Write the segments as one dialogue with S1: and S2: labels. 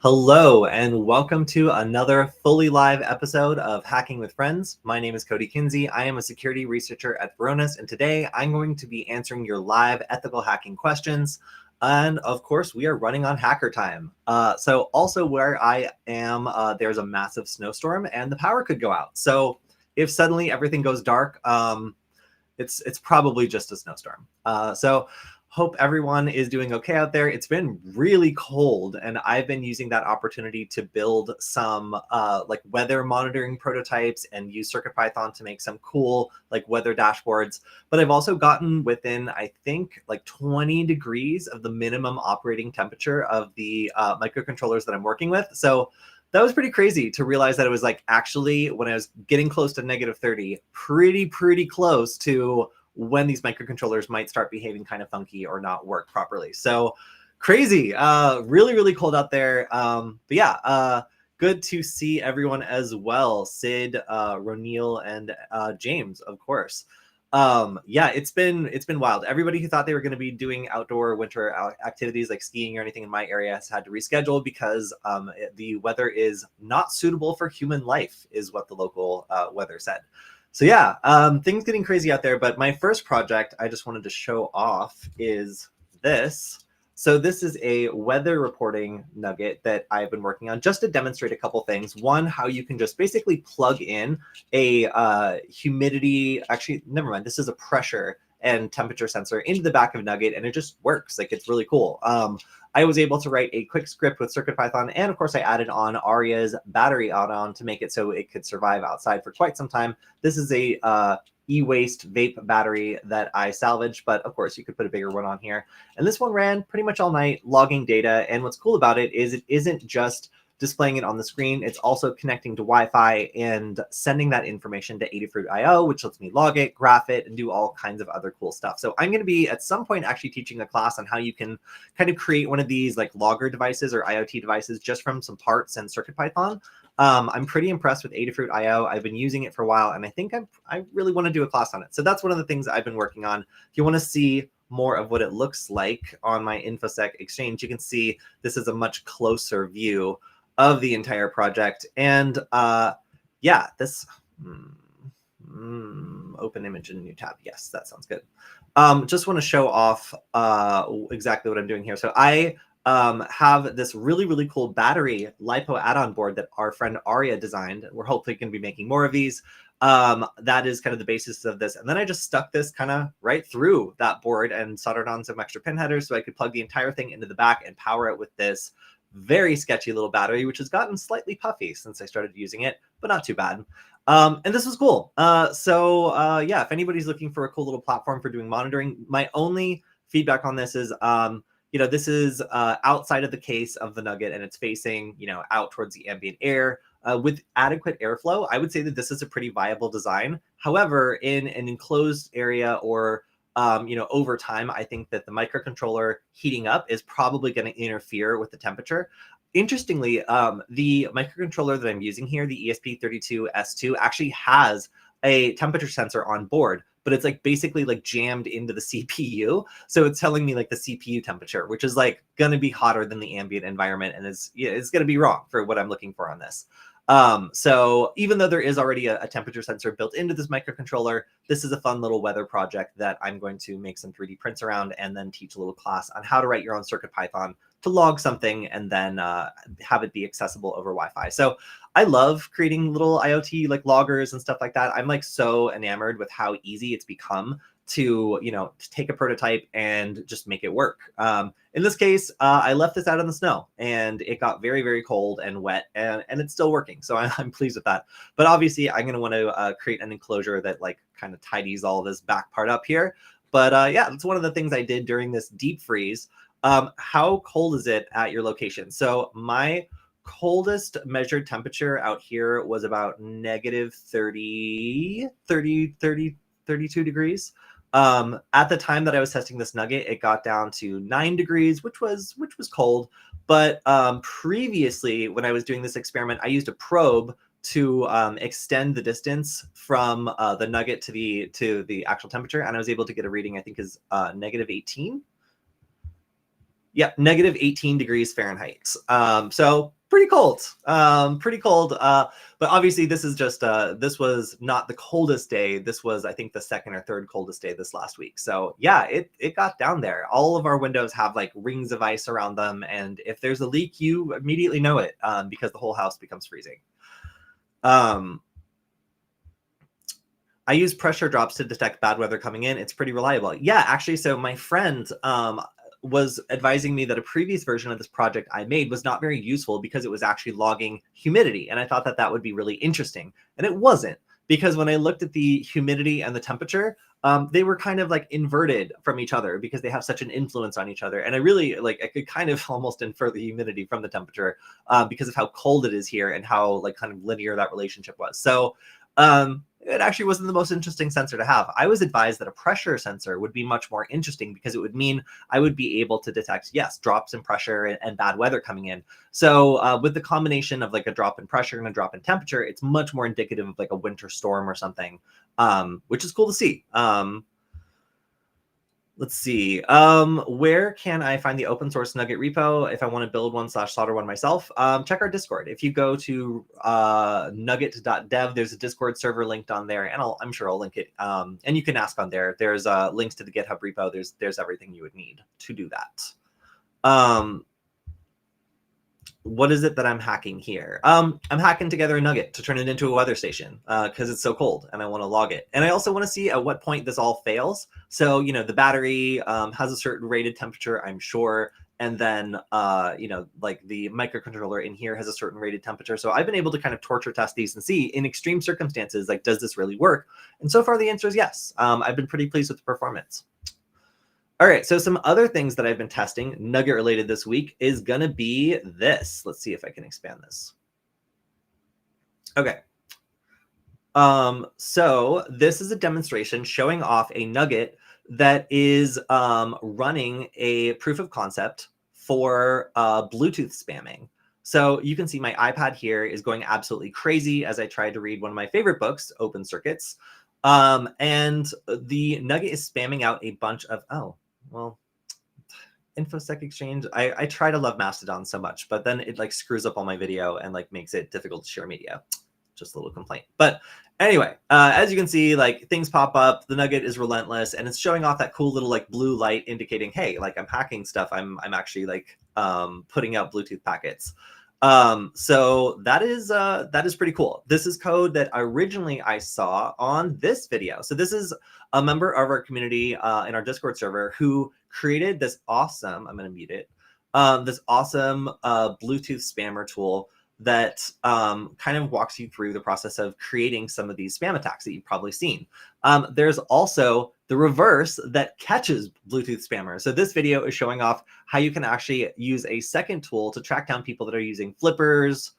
S1: Hello, and welcome to another fully live episode of Hacking with Friends. My name is Kody Kinzie. I am a security researcher at Varonis, and today I'm going to be answering your live ethical hacking questions. And of course, we are running on hacker time. So also where I am, there's a massive snowstorm and the power could go out. So if suddenly everything goes dark, it's probably just a snowstorm. So hope everyone is doing okay out there. It's been really cold, and I've been using that opportunity to build some like weather monitoring prototypes and use CircuitPython to make some cool like weather dashboards. But I've also gotten within, I think, like 20 degrees of the minimum operating temperature of the microcontrollers that I'm working with. So that was pretty crazy to realize that it was like actually when I was getting close to negative 30, pretty close to when these microcontrollers might start behaving kind of funky or not work properly. So crazy, really cold out there. But yeah, good to see everyone as well. Sid, Ronil, and James, of course. Yeah, it's been wild. Everybody who thought they were going to be doing outdoor winter activities like skiing or anything in my area has had to reschedule because the weather is not suitable for human life, is what the local weather said. So yeah, things getting crazy out there. But my first project I just wanted to show off is this. So this is a weather reporting nugget that I've been working on just to demonstrate a couple things. One, how you can just basically plug in a humidity, actually, never mind, this is a pressure and temperature sensor into the back of Nugget, and it just works. Like, it's really cool. I was able to write a quick script with CircuitPython, and of course I added on Aria's battery add-on to make it so it could survive outside for quite some time. This is a e-waste vape battery that I salvaged, but of course you could put a bigger one on here. And this one ran pretty much all night logging data. And what's cool about it isn't just displaying it on the screen. It's also connecting to Wi-Fi and sending that information to Adafruit.io, which lets me log it, graph it, and do all kinds of other cool stuff. So I'm going to be at some point actually teaching a class on how you can kind of create one of these like logger devices or IoT devices just from some parts and CircuitPython. I'm pretty impressed with Adafruit.io. I've been using it for a while, and I think I really want to do a class on it. So that's one of the things I've been working on. If you want to see more of what it looks like on my InfoSec exchange, you can see this is a much closer view of the entire project. And yeah, this open image in a new tab. Yes, that sounds good. Just want to show off exactly what I'm doing here. So I have this really cool battery LiPo add-on board that our friend Aria designed. We're hopefully going to be making more of these. That is kind of the basis of this. And then I just stuck this kind of right through that board and soldered on some extra pin headers so I could plug the entire thing into the back and power it with this very sketchy little battery, which has gotten slightly puffy since I started using it, but not too bad. And this was cool. Yeah, if anybody's looking for a cool little platform for doing monitoring, my only feedback on this is, this is outside of the case of the Nugget, and it's facing, out towards the ambient air. With adequate airflow, I would say that this is a pretty viable design. However, in an enclosed area or over time, I think that the microcontroller heating up is probably going to interfere with the temperature. Interestingly, the microcontroller that I'm using here, the ESP32S2, actually has a temperature sensor on board, but it's like basically like jammed into the CPU. So it's telling me like the CPU temperature, which is like going to be hotter than the ambient environment, and it's going to be wrong for what I'm looking for on this. So even though there is already a temperature sensor built into this microcontroller, this is a fun little weather project that I'm going to make some 3D prints around and then teach a little class on how to write your own CircuitPython to log something and then have it be accessible over Wi-Fi. So I love creating little IoT like loggers and stuff like that. I'm like so enamored with how easy it's become to take a prototype and just make it work. In this case, I left this out in the snow and it got very cold and wet, and it's still working. So I'm pleased with that. But obviously I'm going to want to create an enclosure that like kind of tidies all this back part up here. But yeah, that's one of the things I did during this deep freeze. How cold is it at your location? So my coldest measured temperature out here was about negative 32 degrees. At the time that I was testing this Nugget, it got down to 9 degrees, which was cold. But previously, when I was doing this experiment, I used a probe to extend the distance from the Nugget to the actual temperature, and I was able to get a reading I think is negative 18. Yeah, negative 18 degrees Fahrenheit. So pretty cold, pretty cold. But obviously this is just, this was not the coldest day. This was, I think, the second or third coldest day this last week. So yeah, it got down there. All of our windows have like rings of ice around them. And if there's a leak, you immediately know it, because the whole house becomes freezing. I use pressure drops to detect bad weather coming in. It's pretty reliable. Yeah, actually, so my friend was advising me that a previous version of this project I made was not very useful because it was actually logging humidity. And I thought that that would be really interesting. And it wasn't, because when I looked at the humidity and the temperature, they were kind of like inverted from each other because they have such an influence on each other. And I really I could kind of almost infer the humidity from the temperature because of how cold it is here and how like kind of linear that relationship was. So it actually wasn't the most interesting sensor to have. I was advised that a pressure sensor would be much more interesting because it would mean I would be able to detect, yes, drops in pressure and bad weather coming in. So with the combination of like a drop in pressure and a drop in temperature, it's much more indicative of like a winter storm or something, which is cool to see. Let's see. Where can I find the open source Nugget repo if I want to build one / solder one myself? Check our Discord. If you go to nugget.dev, there's a Discord server linked on there, and I'm sure I'll link it. And you can ask on there. There's links to the GitHub repo. There's everything you would need to do that. What is it that I'm hacking here? I'm hacking together a nugget to turn it into a weather station because it's so cold and I want to log it. And I also want to see at what point this all fails. So, you know, the battery has a certain rated temperature, I'm sure. And then, you know, like the microcontroller in here has a certain rated temperature. So I've been able to kind of torture test these and see in extreme circumstances, like, does this really work? And so far, the answer is yes. I've been pretty pleased with the performance. All right, so some other things that I've been testing, Nugget related this week, is gonna be this. Let's see if I can expand this. Okay. So this is a demonstration showing off a Nugget that is running a proof of concept for Bluetooth spamming. So you can see my iPad here is going absolutely crazy as I tried to read one of my favorite books, Open Circuits. And the Nugget is spamming out a bunch of, oh, well, InfoSec Exchange. I try to love Mastodon so much, but then it like screws up all my video and like makes it difficult to share media. Just a little complaint. But anyway, as you can see, like things pop up, the Nugget is relentless, and it's showing off that cool little like blue light indicating, hey, like I'm hacking stuff. I'm actually like putting out Bluetooth packets. So that is pretty cool. This is code that originally I saw on this video. So this is a member of our community in our Discord server who created this awesome, I'm going to mute it, this awesome Bluetooth spammer tool that kind of walks you through the process of creating some of these spam attacks that you've probably seen. There's also the reverse that catches Bluetooth spammers. So this video is showing off how you can actually use a second tool to track down people that are using flippers,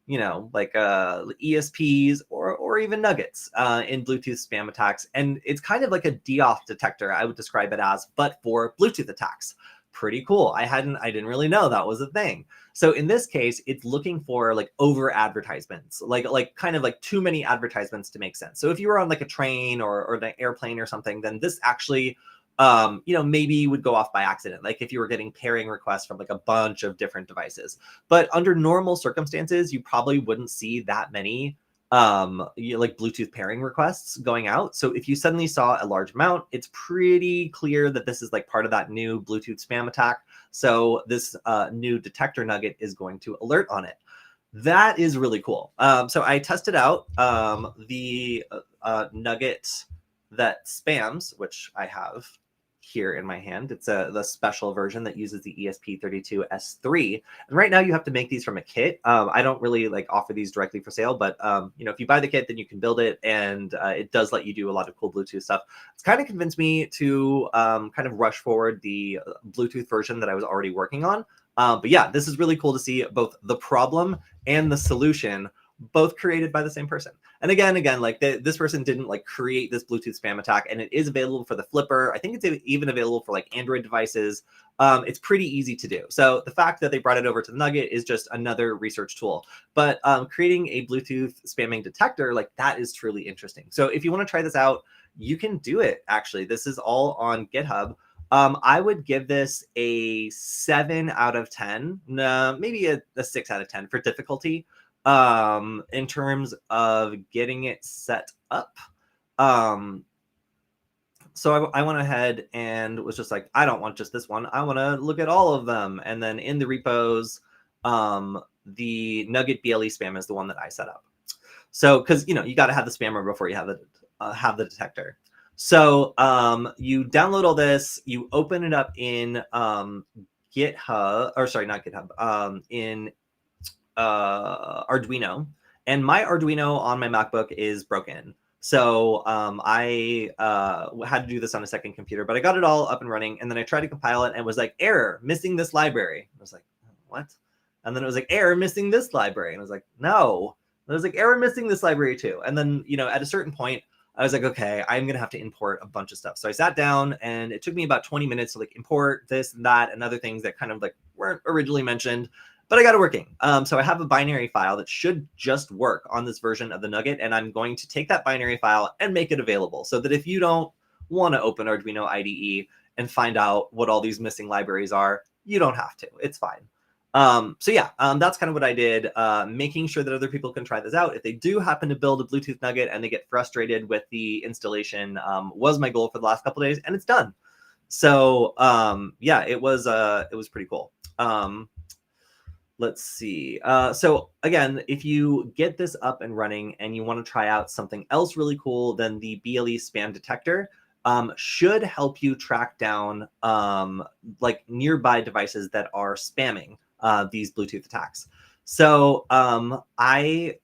S1: you know, like ESPs or even nuggets in Bluetooth spam attacks. And it's kind of like a DOF detector, I would describe it as, but for Bluetooth attacks. Pretty cool. I didn't really know that was a thing. So in this case, it's looking for like over advertisements, like kind of like too many advertisements to make sense. So if you were on like a train or an airplane or something, then this actually, you know, maybe would go off by accident. Like if you were getting pairing requests from like a bunch of different devices. But under normal circumstances, you probably wouldn't see that many like Bluetooth pairing requests going out. So if you suddenly saw a large amount, it's pretty clear that this is like part of that new Bluetooth spam attack. So this new detector nugget is going to alert on it. That is really cool. So I tested out the nugget that spams, which I have here in my hand. It's the special version that uses the ESP32S3. And right now you have to make these from a kit. I don't really like offer these directly for sale, but you know, if you buy the kit, then you can build it, and it does let you do a lot of cool Bluetooth stuff. It's kind of convinced me to kind of rush forward the Bluetooth version that I was already working on. But yeah, this is really cool to see both the problem and the solution both created by the same person. And again, like this person didn't like create this Bluetooth spam attack, and it is available for the Flipper. I think it's even available for like Android devices. It's pretty easy to do. So the fact that they brought it over to the Nugget is just another research tool. But creating a Bluetooth spamming detector, like that is truly interesting. So if you want to try this out, you can do it. Actually, this is all on GitHub. I would give this a 7 out of 10, maybe a 6 out of 10 for difficulty. In terms of getting it set up. So I went ahead and was just like, I don't want just this one. I want to look at all of them. And then in the repos, the Nugget BLE spam is the one that I set up. So, because, you got to have the spammer before you have the detector. So you download all this, you open it up in GitHub, or sorry, not GitHub, in Arduino. And my Arduino on my MacBook is broken. So I had to do this on a second computer, but I got it all up and running. And then I tried to compile it and it was like, error, missing this library. I was like, what? And then it was like, error, missing this library. And I was like, no. And I was like, error, missing this library too. And then, at a certain point, I was like, okay, I'm going to have to import a bunch of stuff. So I sat down and it took me about 20 minutes to like import this and that and other things that kind of like weren't originally mentioned. But I got it working. So I have a binary file that should just work on this version of the Nugget. And I'm going to take that binary file and make it available so that if you don't want to open Arduino IDE and find out what all these missing libraries are, you don't have to. It's fine. So yeah, that's kind of what I did, making sure that other people can try this out. If they do happen to build a Bluetooth Nugget and they get frustrated with the installation, was my goal for the last couple of days, and it's done. So yeah, it was pretty cool. Let's see. So again, if you get this up and running and you want to try out something else really cool, then the BLE spam detector should help you track down like nearby devices that are spamming these Bluetooth attacks. So I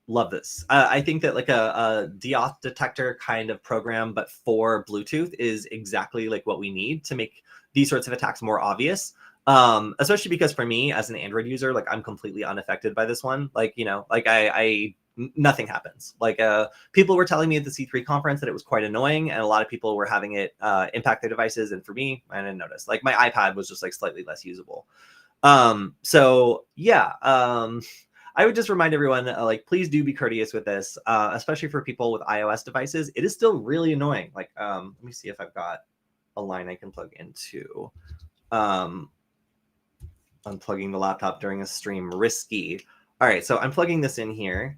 S1: love this. I think that like a deauth detector kind of program, but for Bluetooth is exactly like what we need to make these sorts of attacks more obvious. Especially because for me as an Android user, like I'm completely unaffected by this one. Like, like nothing happens. Like people were telling me at the C3 conference that it was quite annoying and a lot of people were having it impact their devices. And for me, I didn't notice. Like my iPad was just like slightly less usable. So yeah, I would just remind everyone, like, please do be courteous with this, especially for people with iOS devices. It is still really annoying. Like, let me see if I've got a line I can plug into. Unplugging the laptop during a stream, risky. All right, so I'm plugging this in here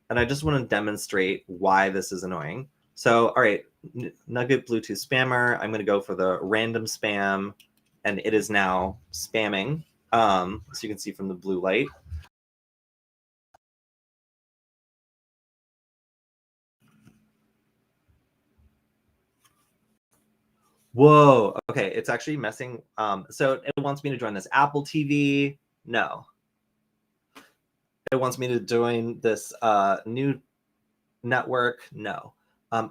S1: and I just want to demonstrate why this is annoying. So, all right, Nugget Bluetooth spammer. I'm going to go for the random spam and it is now spamming. So you can see from the blue light. Whoa, okay, it's actually messing. So it wants me to join this Apple TV. No. It wants me to join this new network. No.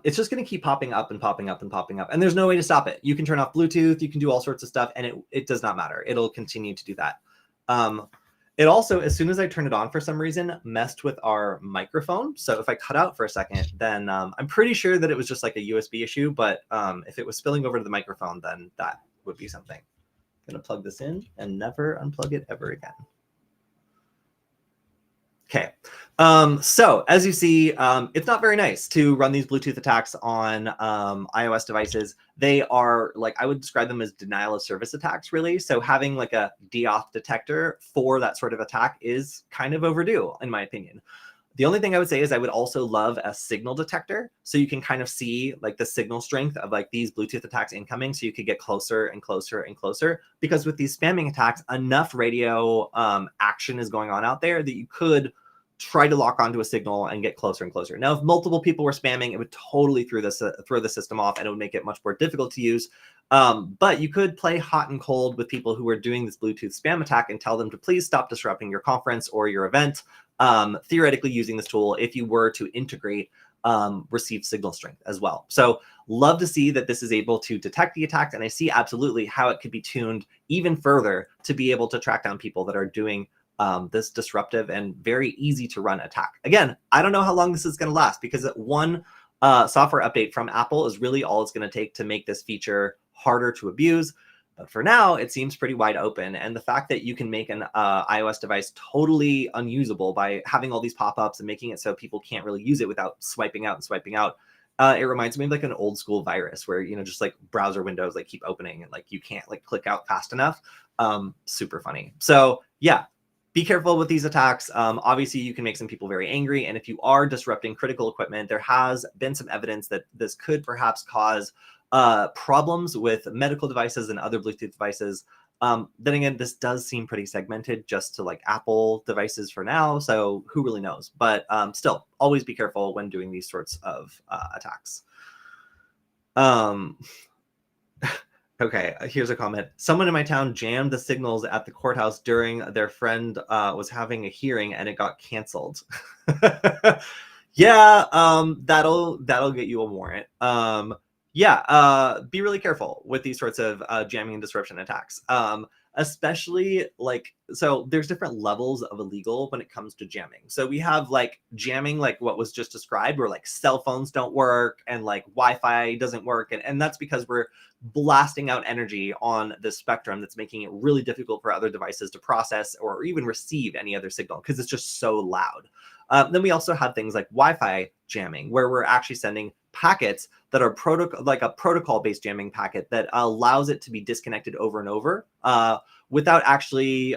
S1: It's just going to keep popping up and popping up and popping up. And there's no way to stop it. You can turn off Bluetooth. You can do all sorts of stuff. And it does not matter. It'll continue to do that. It also, as soon as I turned it on for some reason, messed with our microphone. So if I cut out for a second, then I'm pretty sure that it was just like a USB issue. But if it was spilling over to the microphone, then that would be something. I'm going to plug this in and never unplug it ever again. Okay, so as you see, it's not very nice to run these Bluetooth attacks on iOS devices. They are like, I would describe them as denial of service attacks, really. So having like a deauth detector for that sort of attack is kind of overdue, in my opinion. The only thing I would say is I would also love a signal detector. So you can kind of see like the signal strength of like these Bluetooth attacks incoming. So you could get closer and closer and closer, because with these spamming attacks, enough radio action is going on out there that you could try to lock onto a signal and get closer and closer. Now, if multiple people were spamming, it would totally throw the system off and it would make it much more difficult to use. But you could play hot and cold with people who are doing this Bluetooth spam attack and tell them to please stop disrupting your conference or your event, theoretically using this tool if you were to integrate received signal strength as well. So love to see that this is able to detect the attack, and I see absolutely how it could be tuned even further to be able to track down people that are doing this disruptive and very easy to run attack. Again, I don't know how long this is going to last, because one software update from Apple is really all it's going to take to make this feature harder to abuse. But for now, it seems pretty wide open. And the fact that you can make an iOS device totally unusable by having all these pop-ups and making it so people can't really use it without swiping out and swiping out It reminds me of like an old school virus where, just like browser windows like keep opening and like you can't like click out fast enough. Super funny. So yeah, be careful with these attacks. Obviously, you can make some people very angry. And if you are disrupting critical equipment, there has been some evidence that this could perhaps cause problems with medical devices and other Bluetooth devices. Then again, this does seem pretty segmented just to like Apple devices for now. So who really knows? But still, always be careful when doing these sorts of attacks. Okay, here's a comment. Someone in my town jammed the signals at the courthouse during their friend was having a hearing and it got canceled. Yeah, that'll get you a warrant. Yeah, be really careful with these sorts of jamming and disruption attacks. Especially like, so there's different levels of illegal when it comes to jamming. So we have like jamming, like what was just described, where like cell phones don't work and like Wi-Fi doesn't work. And that's because we're blasting out energy on the spectrum that's making it really difficult for other devices to process or even receive any other signal because it's just so loud. Then we also have things like Wi-Fi jamming, where we're actually sending packets that are like a protocol-based jamming packet that allows it to be disconnected over and over without actually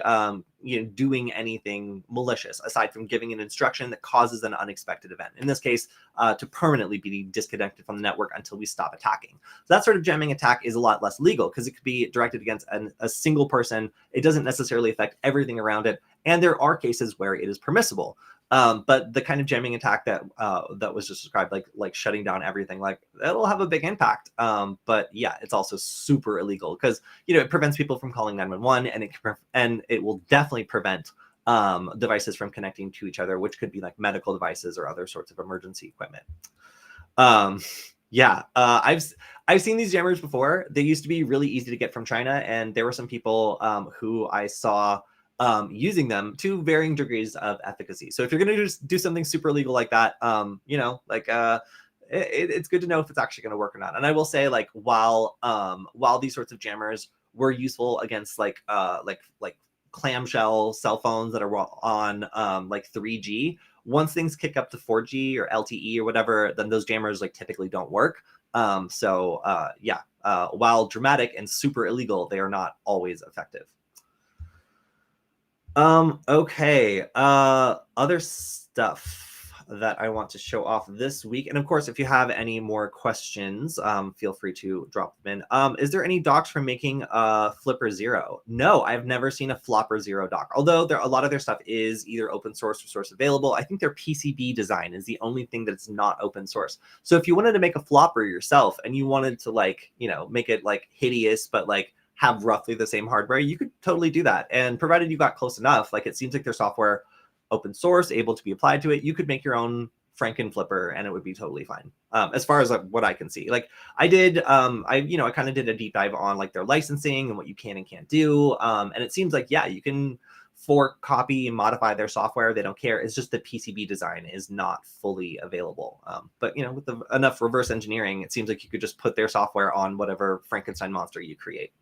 S1: doing anything malicious, aside from giving an instruction that causes an unexpected event. In this case, to permanently be disconnected from the network until we stop attacking. So that sort of jamming attack is a lot less legal because it could be directed against a single person. It doesn't necessarily affect everything around it. And there are cases where it is permissible. But the kind of jamming attack that was just described, like shutting down everything, like it'll have a big impact. But yeah, it's also super illegal because it prevents people from calling 911, and it will definitely prevent devices from connecting to each other, which could be like medical devices or other sorts of emergency equipment. Yeah, I've seen these jammers before. They used to be really easy to get from China, and there were some people who I saw using them to varying degrees of efficacy. So if you're going to just do something super illegal like that, it's good to know if it's actually going to work or not. And I will say, like, while these sorts of jammers were useful against like clamshell cell phones that are on like 3G, once things kick up to 4G or LTE or whatever, then those jammers like typically don't work. Yeah, while dramatic and super illegal, they are not always effective. Okay. Other stuff that I want to show off this week. And of course, if you have any more questions, feel free to drop them in. Is there any docs for making Flipper Zero? No, I've never seen a Flopper Zero doc, although a lot of their stuff is either open source or source available. I think their PCB design is the only thing that's not open source. So if you wanted to make a flopper yourself and you wanted to like, make it like hideous, but like have roughly the same hardware, you could totally do that. And provided you got close enough, like it seems like their software open source, able to be applied to it, you could make your own Franken flipper and it would be totally fine. As far as like what I can see, like I did, I kind of did a deep dive on like their licensing and what you can and can't do. And it seems like, yeah, you can fork, copy, and modify their software. They don't care. It's just the PCB design is not fully available. But with enough reverse engineering, it seems like you could just put their software on whatever Frankenstein monster you create.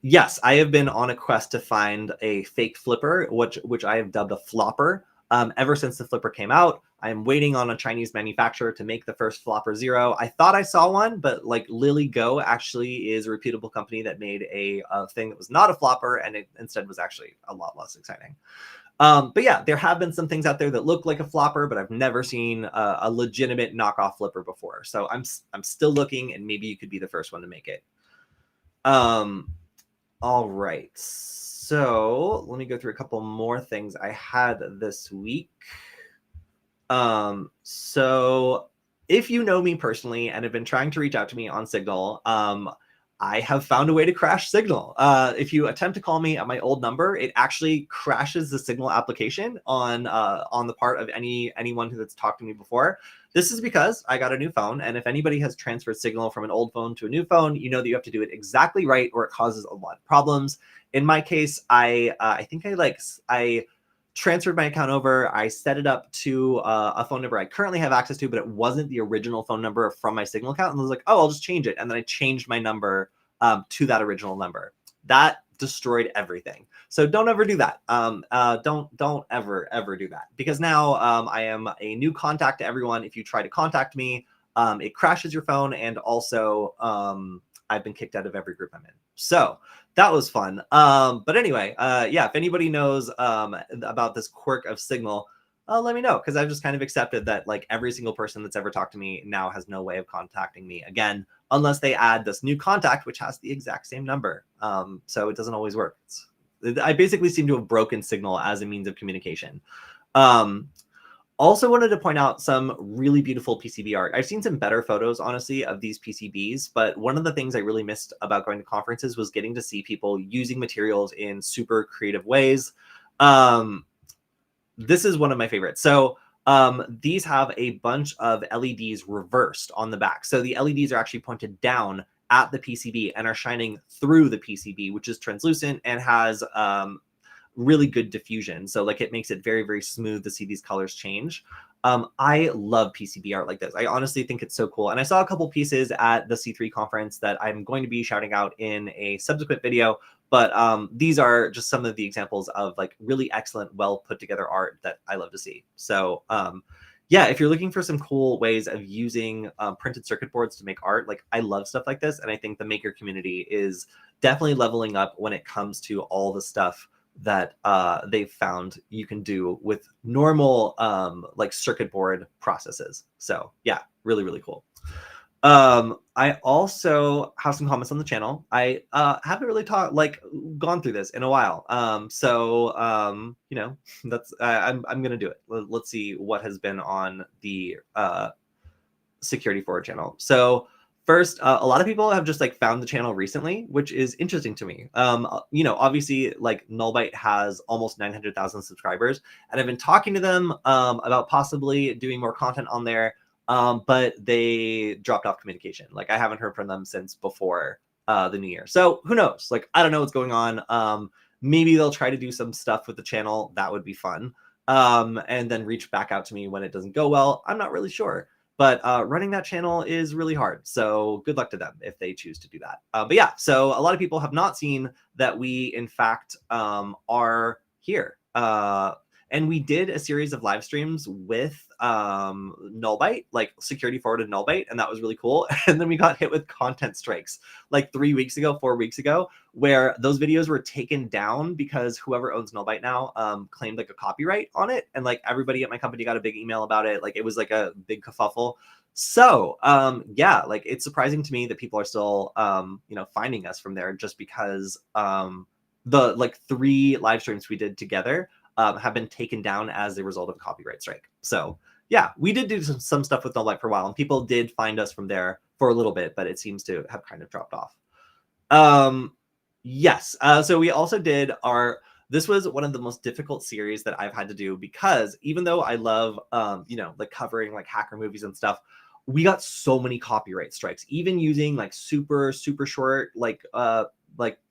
S1: Yes, I have been on a quest to find a fake flipper, which I have dubbed a flopper. Ever since the flipper came out, I'm waiting on a Chinese manufacturer to make the first Flopper Zero. I thought I saw one, but like Lily Go actually is a reputable company that made a thing that was not a flopper, and it instead was actually a lot less exciting. But yeah, there have been some things out there that look like a flopper, but I've never seen a legitimate knockoff flipper before. So I'm still looking, and maybe you could be the first one to make it. All right, so let me go through a couple more things I had this week. So if you know me personally and have been trying to reach out to me on Signal, I have found a way to crash Signal. If you attempt to call me at my old number, it actually crashes the Signal application on the part of anyone that's talked to me before. This is because I got a new phone, and if anybody has transferred Signal from an old phone to a new phone, you know that you have to do it exactly right, or it causes a lot of problems. In my case, I think I transferred my account over. I set it up to a phone number I currently have access to, but it wasn't the original phone number from my Signal account. And I was like, oh, I'll just change it. And then I changed my number to that original number. That destroyed everything. So don't ever do that. Don't ever do that, because now I am a new contact to everyone. If you try to contact me, it crashes your phone, and also I've been kicked out of every group I'm in. So that was fun. But anyway, yeah, if anybody knows about this quirk of Signal, let me know, because I've just kind of accepted that like every single person that's ever talked to me now has no way of contacting me again, unless they add this new contact, which has the exact same number. So it doesn't always work. I basically seem to have broken Signal as a means of communication. Also wanted to point out some really beautiful PCB art. I've seen some better photos, honestly, of these PCBs, but one of the things I really missed about going to conferences was getting to see people using materials in super creative ways. This is one of my favorites. So these have a bunch of LEDs reversed on the back. So the LEDs are actually pointed down at the PCB and are shining through the PCB, which is translucent and has really good diffusion. So like it makes it very, very smooth to see these colors change. I love PCB art like this. I honestly think it's so cool. And I saw a couple pieces at the C3 conference that I'm going to be shouting out in a subsequent video. But these are just some of the examples of like really excellent, well put together art that I love to see. So yeah, if you're looking for some cool ways of using printed circuit boards to make art, like I love stuff like this. And I think the maker community is definitely leveling up when it comes to all the stuff that they've found you can do with normal like circuit board processes. So yeah, really, really cool. I also have some comments on the channel. I haven't really gone through this in a while. You know, that's I'm gonna do it. Let's see what has been on the security forward channel. So first, a lot of people have just like found the channel recently, which is interesting to me. You know, obviously like Nullbyte has almost 900,000 subscribers, and I've been talking to them about possibly doing more content on there. But they dropped off communication. Like I haven't heard from them since before the new year. So who knows? Like, I don't know what's going on. Maybe they'll try to do some stuff with the channel. That would be fun. And then reach back out to me when it doesn't go well. I'm not really sure. But running that channel is really hard. So good luck to them if they choose to do that. But yeah, so a lot of people have not seen that we, in fact, are here. And we did a series of live streams with Nullbyte, like security forwarded Nullbyte, and that was really cool. And then we got hit with content strikes like 4 weeks ago, where those videos were taken down because whoever owns Nullbyte now claimed like a copyright on it. And like everybody at my company got a big email about it. Like it was like a big kerfuffle. So yeah, like it's surprising to me that people are still you know, finding us from there, just because the like 3 live streams we did together have been taken down as a result of a copyright strike. So yeah, we did do some stuff with Nullbyte for a while, and people did find us from there for a little bit, but it seems to have kind of dropped off. Yes, so we also did this was one of the most difficult series that I've had to do, because even though I love, you know, like covering like hacker movies and stuff, we got so many copyright strikes, even using like super short, like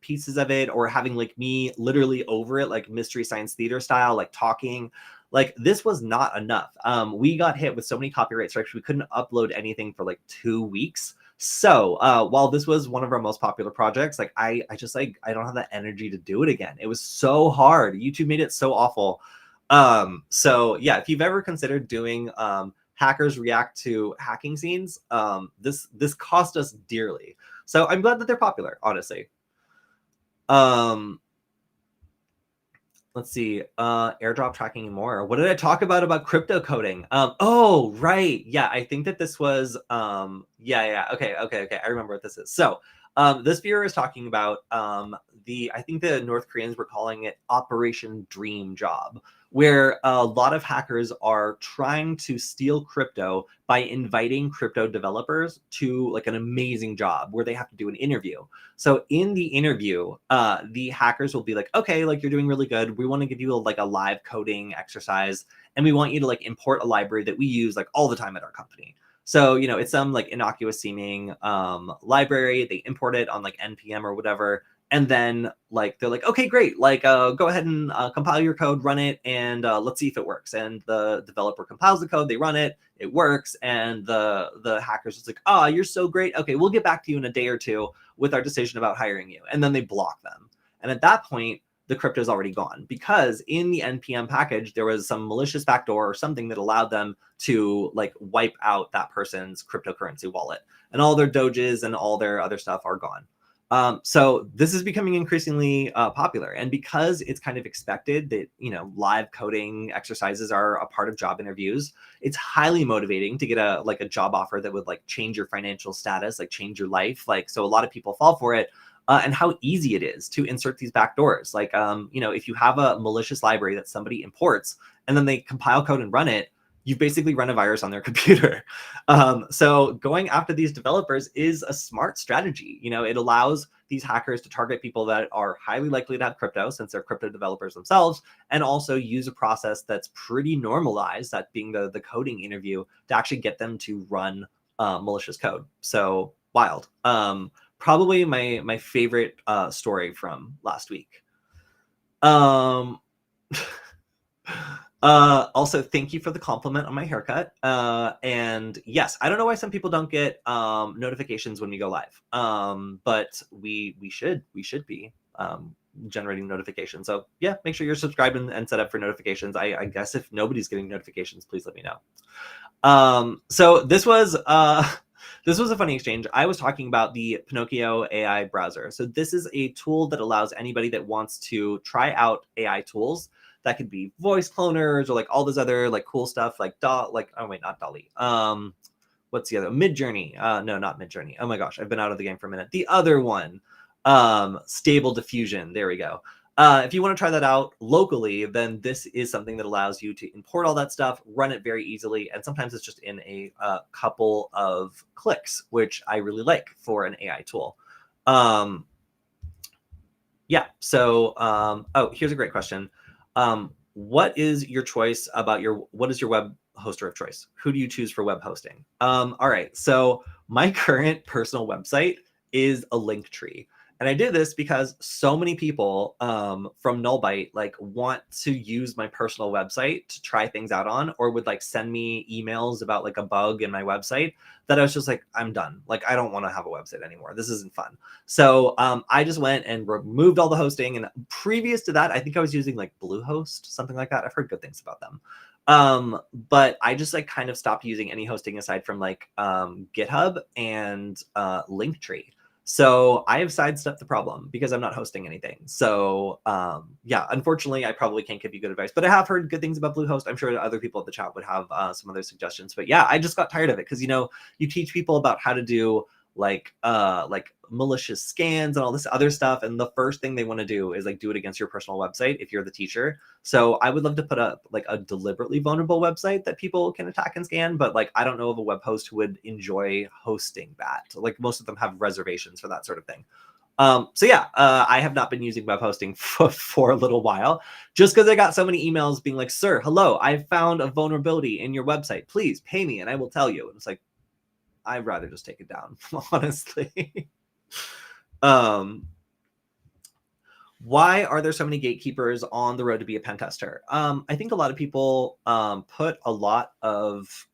S1: pieces of it, or having like me literally over it, like Mystery Science Theater style, like talking. Like this was not enough. We got hit with so many copyright strikes, we couldn't upload anything for like 2 weeks. So while this was one of our most popular projects, like I just like, I don't have the energy to do it again. It was so hard. YouTube made it so awful. So yeah, if you've ever considered doing hackers react to hacking scenes, this cost us dearly. So I'm glad that they're popular, honestly. Let's see, airdrop tracking and more. What did I talk about crypto coding? Oh, right. Yeah, I think that this was, yeah. Okay. I remember what this is. So this viewer is talking about I think the North Koreans were calling it Operation Dream Job, where a lot of hackers are trying to steal crypto by inviting crypto developers to like an amazing job where they have to do an interview. So in the interview, the hackers will be like, okay, like you're doing really good. We want to give you like a live coding exercise, and we want you to like import a library that we use like all the time at our company. So, you know, it's some like innocuous seeming library. They import it on like NPM or whatever. And then like, they're like, okay, great. Like, go ahead and compile your code, run it, and let's see if it works. And the developer compiles the code, they run it, it works. And the hackers is like, you're so great. Okay, we'll get back to you in a day or two with our decision about hiring you. And then they block them. And at that point, the crypto is already gone, because in the NPM package, there was some malicious backdoor or something that allowed them to like wipe out that person's cryptocurrency wallet, and all their doges and all their other stuff are gone. So this is becoming increasingly popular, and because it's kind of expected that, you know, live coding exercises are a part of job interviews, it's highly motivating to get a job offer that would like change your financial status, like change your life. Like, so a lot of people fall for it. And how easy it is to insert these backdoors. Like, you know, if you have a malicious library that somebody imports and then they compile code and run it, you've basically run a virus on their computer. So going after these developers is a smart strategy. You know, it allows these hackers to target people that are highly likely to have crypto, since they're crypto developers themselves, and also use a process that's pretty normalized, that being the coding interview, to actually get them to run malicious code. So wild. Probably my favorite story from last week. Also, thank you for the compliment on my haircut. And yes, I don't know why some people don't get notifications when we go live. But we should be generating notifications. So yeah, make sure you're subscribed and set up for notifications. I guess if nobody's getting notifications, please let me know. So this was a funny exchange. I was talking about the Pinocchio AI browser. So this is a tool that allows anybody that wants to try out AI tools. That could be voice cloners or like all this other like cool stuff, like oh wait, not Dolly. What's the other? Midjourney. No, not Midjourney. Oh my gosh, I've been out of the game for a minute. The other one, Stable Diffusion. There we go. If you want to try that out locally, then this is something that allows you to import all that stuff, run it very easily, and sometimes it's just in a couple of clicks, which I really like for an AI tool. Yeah. So, oh, here's a great question. What is your choice about what is your web hoster of choice? Who do you choose for web hosting? All right. So my current personal website is a link tree. And I did this because so many people from Nullbyte like want to use my personal website to try things out on, or would like send me emails about like a bug in my website, that I was just like, I'm done. Like, I don't want to have a website anymore. This isn't fun. So I just went and removed all the hosting. And previous to that, I think I was using like Bluehost, something like that. I've heard good things about them. But I just like kind of stopped using any hosting aside from like GitHub and Linktree. So I have sidestepped the problem because I'm not hosting anything. So yeah, unfortunately, I probably can't give you good advice, but I have heard good things about Bluehost. I'm sure other people at the chat would have some other suggestions. But yeah, I just got tired of it because, you know, you teach people about how to do like malicious scans and all this other stuff, and the first thing they want to do is like do it against your personal website if you're the teacher. So I would love to put up like a deliberately vulnerable website that people can attack and scan, but like I don't know of a web host who would enjoy hosting that. Like most of them have reservations for that sort of thing. So yeah, I have not been using web hosting for a little while, just because I got so many emails being like, sir, hello, I found a vulnerability in your website, please pay me and I will tell you. And it's like, I'd rather just take it down, honestly. Why are there so many gatekeepers on the road to be a pen tester? I think a lot of people put a lot of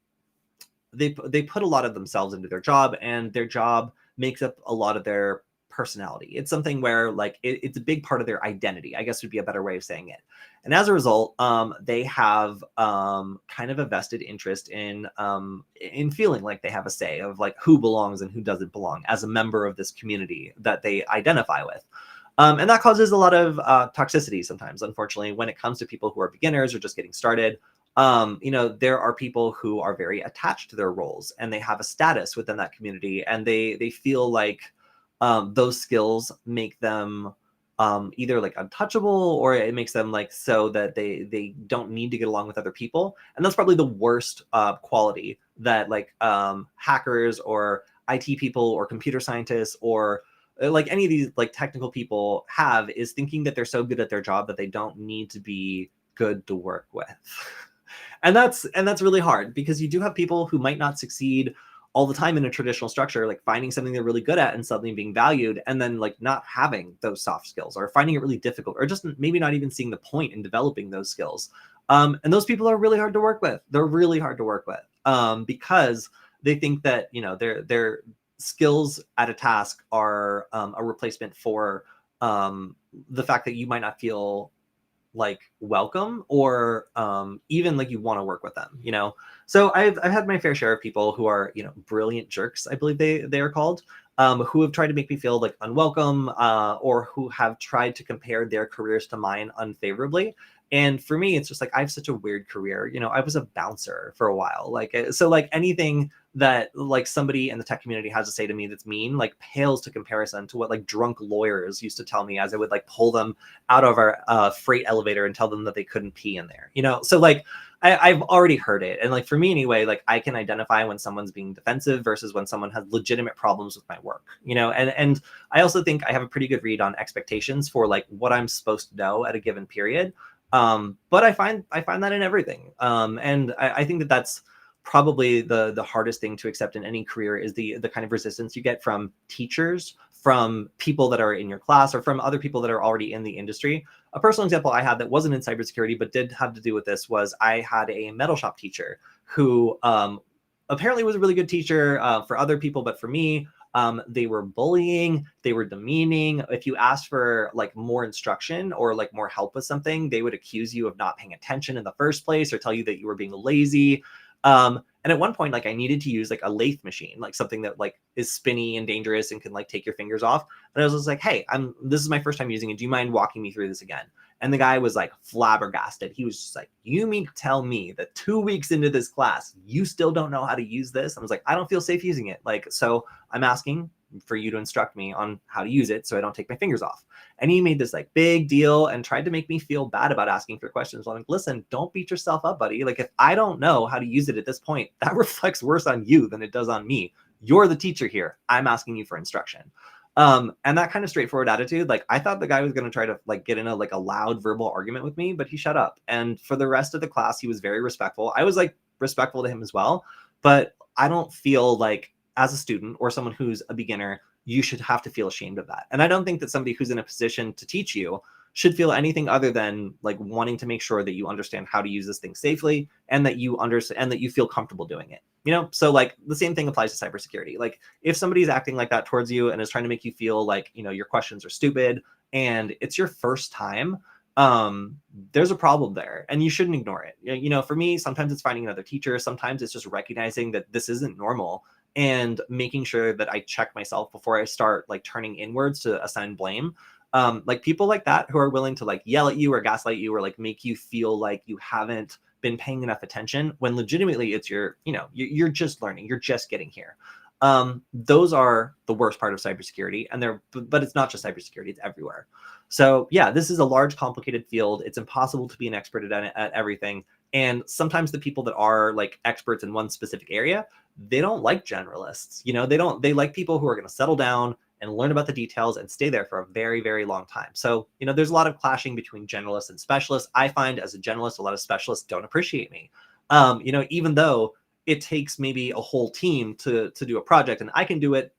S1: they put a lot of themselves into their job, and their job makes up a lot of their personality. It's something where like it's a big part of their identity, I guess would be a better way of saying it. And as a result, they have kind of a vested interest in feeling like they have a say of like who belongs and who doesn't belong as a member of this community that they identify with. And that causes a lot of toxicity sometimes, unfortunately, when it comes to people who are beginners or just getting started. You know, there are people who are very attached to their roles, and they have a status within that community, and they feel like those skills make them either like untouchable, or it makes them like so that they don't need to get along with other people. And that's probably the worst quality that like hackers or IT people or computer scientists or like any of these like technical people have, is thinking that they're so good at their job that they don't need to be good to work with. And that's really hard, because you do have people who might not succeed all the time in a traditional structure, like finding something they're really good at and suddenly being valued, and then like not having those soft skills, or finding it really difficult, or just maybe not even seeing the point in developing those skills. And those people are really hard to work with. They're really hard to work with because they think that, you know, their skills at a task are a replacement for the fact that you might not feel like welcome or even like you want to work with them, you know. So I've had my fair share of people who are, you know, brilliant jerks, I believe they are called, who have tried to make me feel like unwelcome, or who have tried to compare their careers to mine unfavorably. And for me, it's just like I have such a weird career. You know, I was a bouncer for a while. Like, so like anything that like somebody in the tech community has to say to me that's mean, like pales to comparison to what like drunk lawyers used to tell me as I would like pull them out of our freight elevator and tell them that they couldn't pee in there, you know? So like, I've already heard it. And like, for me anyway, like I can identify when someone's being defensive versus when someone has legitimate problems with my work, you know? And I also think I have a pretty good read on expectations for like what I'm supposed to know at a given period. But I find that in everything. And I think that that's probably the hardest thing to accept in any career is the kind of resistance you get from teachers, from people that are in your class, or from other people that are already in the industry. A personal example I had that wasn't in cybersecurity, but did have to do with this was I had a metal shop teacher who apparently was a really good teacher for other people, but for me, they were bullying, they were demeaning. If you asked for like more instruction or like more help with something, they would accuse you of not paying attention in the first place or tell you that you were being lazy. And at one point, like I needed to use like a lathe machine, like something that like is spinny and dangerous and can like take your fingers off. And I was just like, hey, this is my first time using it. Do you mind walking me through this again? And the guy was like flabbergasted. He was just like, you mean to tell me that 2 weeks into this class, you still don't know how to use this? I was like, I don't feel safe using it. Like, so I'm asking for you to instruct me on how to use it so I don't take my fingers off. And he made this like big deal and tried to make me feel bad about asking for questions. I'm like, listen, don't beat yourself up, buddy. Like if I don't know how to use it at this point, that reflects worse on you than it does on me. You're the teacher here. I'm asking you for instruction. And that kind of straightforward attitude, like I thought the guy was going to try to like get in a loud verbal argument with me, but he shut up. And for the rest of the class, he was very respectful. I was like respectful to him as well, but I don't feel like as a student or someone who's a beginner, you should have to feel ashamed of that. And I don't think that somebody who's in a position to teach you should feel anything other than like wanting to make sure that you understand how to use this thing safely and that you understand and that you feel comfortable doing it. You know, so like the same thing applies to cybersecurity. Like if somebody's acting like that towards you and is trying to make you feel like, you know, your questions are stupid and it's your first time, there's a problem there and you shouldn't ignore it. You know, for me, sometimes it's finding another teacher. Sometimes it's just recognizing that this isn't normal and making sure that I check myself before I start like turning inwards to assign blame. Like people like that who are willing to like yell at you or gaslight you or like make you feel like you haven't been paying enough attention when legitimately it's your, you know, you're just learning, you're just getting here. Those are the worst part of cybersecurity, and but it's not just cybersecurity, it's everywhere. So yeah, this is a large, complicated field. It's impossible to be an expert at everything. And sometimes the people that are like experts in one specific area, they don't like generalists. You know, they like people who are going to settle down and learn about the details and stay there for a very, very long time. So, you know, there's a lot of clashing between generalists and specialists. I find as a generalist, a lot of specialists don't appreciate me. You know, even though it takes maybe a whole team to do a project and I can do it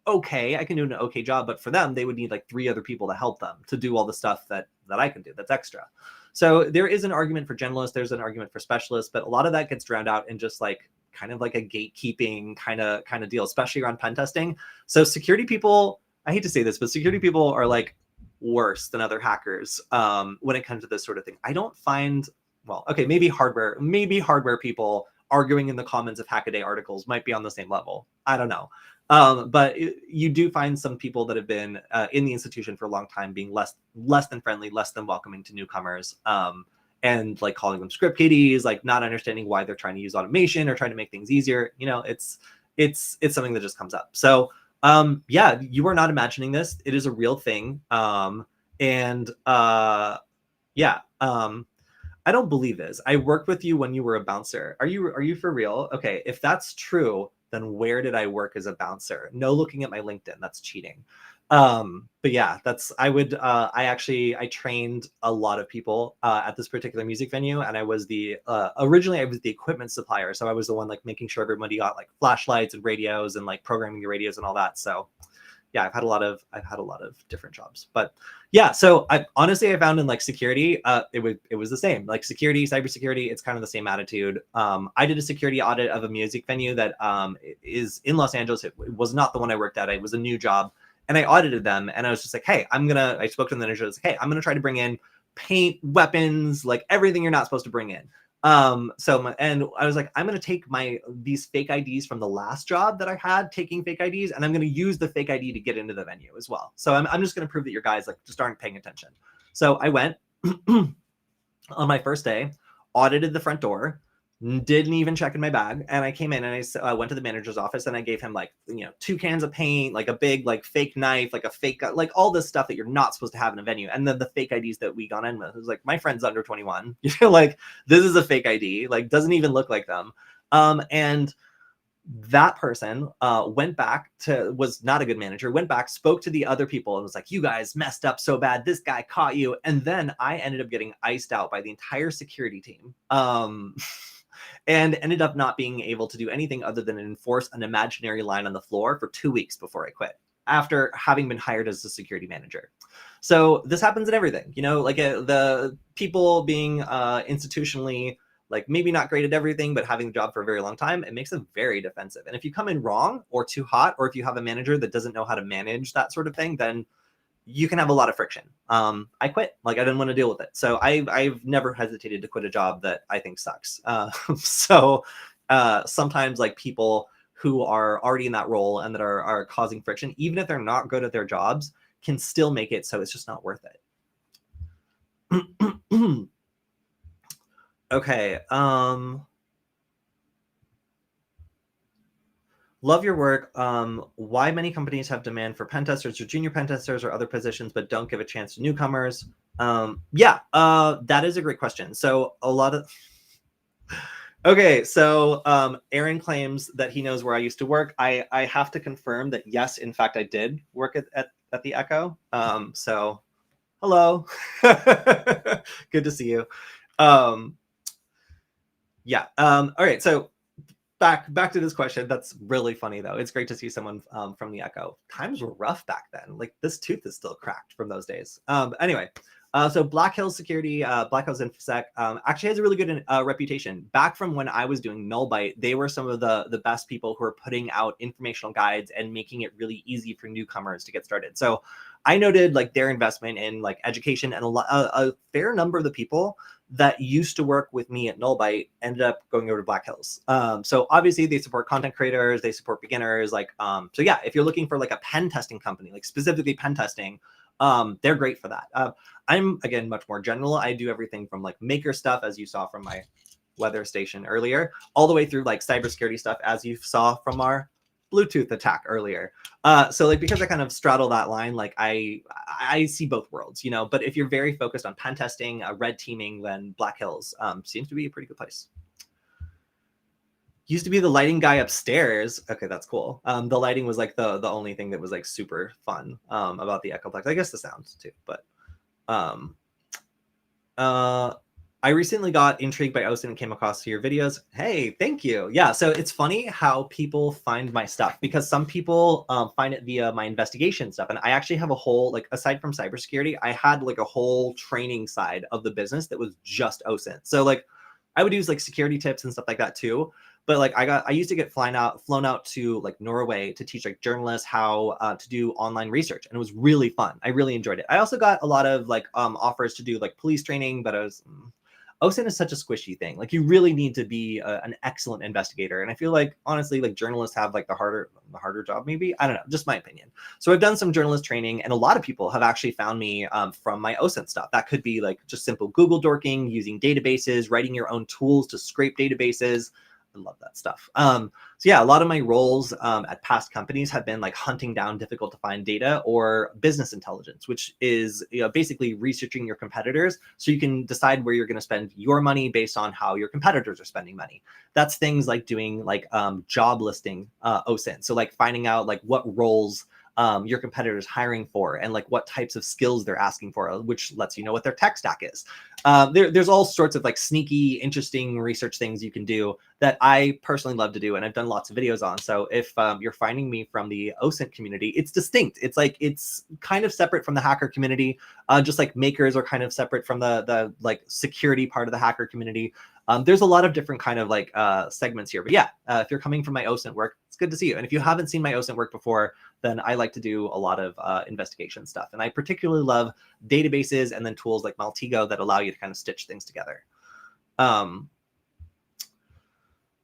S1: okay, I can do an okay job, but for them, they would need like 3 other people to help them to do all the stuff that I can do that's extra. So there is an argument for generalists, there's an argument for specialists, but a lot of that gets drowned out in just like kind of like a gatekeeping kind of deal, especially around pen testing. So security people, I hate to say this, but security people are like worse than other hackers when it comes to this sort of thing. I don't find, well, okay, maybe hardware people arguing in the comments of Hackaday articles might be on the same level. I don't know. But you do find some people that have been in the institution for a long time being less than friendly, less than welcoming to newcomers, and like calling them script kiddies, like not understanding why they're trying to use automation or trying to make things easier. You know, it's something that just comes up. So yeah, you are not imagining this. It is a real thing. And yeah. I don't believe this. I worked with you when you were a bouncer. Are you for real? Okay, if that's true, then where did I work as a bouncer? No looking at my LinkedIn, that's cheating. But yeah, I trained a lot of people at this particular music venue, and I was originally I was the equipment supplier, so I was the one like making sure everybody got like flashlights and radios and like programming the radios and all that. So yeah, I've had a lot of different jobs, but yeah. So I found in like security, it was the same, like security, cybersecurity. It's kind of the same attitude. I did a security audit of a music venue that is in Los Angeles. It was not the one I worked at. It was a new job. and I audited them, and I was just like, hey, I spoke to the manager. I was like, hey, I'm gonna try to bring in paint, weapons, like everything you're not supposed to bring in. And I was like, I'm gonna take these fake IDs from the last job that I had taking fake IDs, and I'm gonna use the fake ID to get into the venue as well. So I'm just gonna prove that your guys like just aren't paying attention. So I went on my first day, audited the front door, didn't even check in my bag, and I came in and I went to the manager's office, and I gave him like 2 cans of paint, like a big like fake knife, like a fake like all this stuff that you're not supposed to have in a venue, and then the fake IDs that we got in with. It was like, my friend's under 21, you feel like this is a fake ID, like doesn't even look like them. And that person was not a good manager, went back, spoke to the other people, and was like, you guys messed up so bad, this guy caught you. And then I ended up getting iced out by the entire security team. And ended up not being able to do anything other than enforce an imaginary line on the floor for 2 weeks before I quit, after having been hired as a security manager. So this happens in everything, like the people being institutionally like maybe not great at everything, but having a job for a very long time, it makes them very defensive. And if you come in wrong or too hot, or if you have a manager that doesn't know how to manage that sort of thing, then you can have a lot of friction. I quit. Like, I didn't want to deal with it. So I've never hesitated to quit a job that I think sucks. Sometimes like people who are already in that role and that are causing friction, even if they're not good at their jobs, can still make it so it's just not worth it. Okay. Love your work. Why many companies have demand for pen testers or junior pen testers or other positions, but don't give a chance to newcomers? That is a great question. So a lot of... Okay, so Aaron claims that he knows where I used to work. I have to confirm that, yes, in fact, I did work at the Echo. So hello. Good to see you. All right, so back to this question. That's really funny though. It's great to see someone from the Echo. Times were rough back then. Like, this tooth is still cracked from those days. Anyway, so Black Hills Security, Black Hills InfoSec actually has a really good reputation. Back from when I was doing Nullbyte, they were some of the best people who are putting out informational guides and making it really easy for newcomers to get started. So I noted like their investment in like education, and a fair number of the people that used to work with me at Nullbyte ended up going over to Black Hills. So obviously they support content creators, they support beginners. Like, so yeah, if you're looking for like a pen testing company, like specifically pen testing, they're great for that. I'm, again, much more general. I do everything from like maker stuff, as you saw from my weather station earlier, all the way through like cybersecurity stuff, as you saw from our Bluetooth attack earlier. So like, because I kind of straddle that line, like I see both worlds, but if you're very focused on pen testing, red teaming, then Black Hills seems to be a pretty good place. Used to be the lighting guy upstairs. Okay, that's cool. The lighting was like the only thing that was like super fun about the Echoplex. I guess the sounds too, but I recently got intrigued by OSINT and came across your videos. Hey, thank you. Yeah, so it's funny how people find my stuff, because some people find it via my investigation stuff. And I actually have a whole, like, aside from cybersecurity, I had like a whole training side of the business that was just OSINT. So like, I would use like security tips and stuff like that too. But like, I used to get flown out to like Norway to teach like journalists how to do online research, and it was really fun. I really enjoyed it. I also got a lot of like offers to do like police training, but OSINT is such a squishy thing. Like, you really need to be an excellent investigator, and I feel like honestly, like, journalists have like the harder job. Maybe, I don't know, just my opinion. So I've done some journalist training, and a lot of people have actually found me from my OSINT stuff. That could be like just simple Google dorking, using databases, writing your own tools to scrape databases. I love that stuff. So yeah, a lot of my roles at past companies have been like hunting down difficult to find data, or business intelligence, which is basically researching your competitors so you can decide where you're going to spend your money based on how your competitors are spending money. That's things like doing like job listing OSINT. So like finding out like what roles your competitors hiring for, and like what types of skills they're asking for, which lets you know what their tech stack is. There's all sorts of like sneaky, interesting research things you can do that I personally love to do, and I've done lots of videos on. So if you're finding me from the OSINT community, it's distinct. It's like, it's kind of separate from the hacker community, just like makers are kind of separate from the like security part of the hacker community. There's a lot of different kind of like segments here. But yeah, if you're coming from my OSINT work, it's good to see you. And if you haven't seen my OSINT work before, then I like to do a lot of investigation stuff. And I particularly love databases and then tools like Maltego that allow you to kind of stitch things together.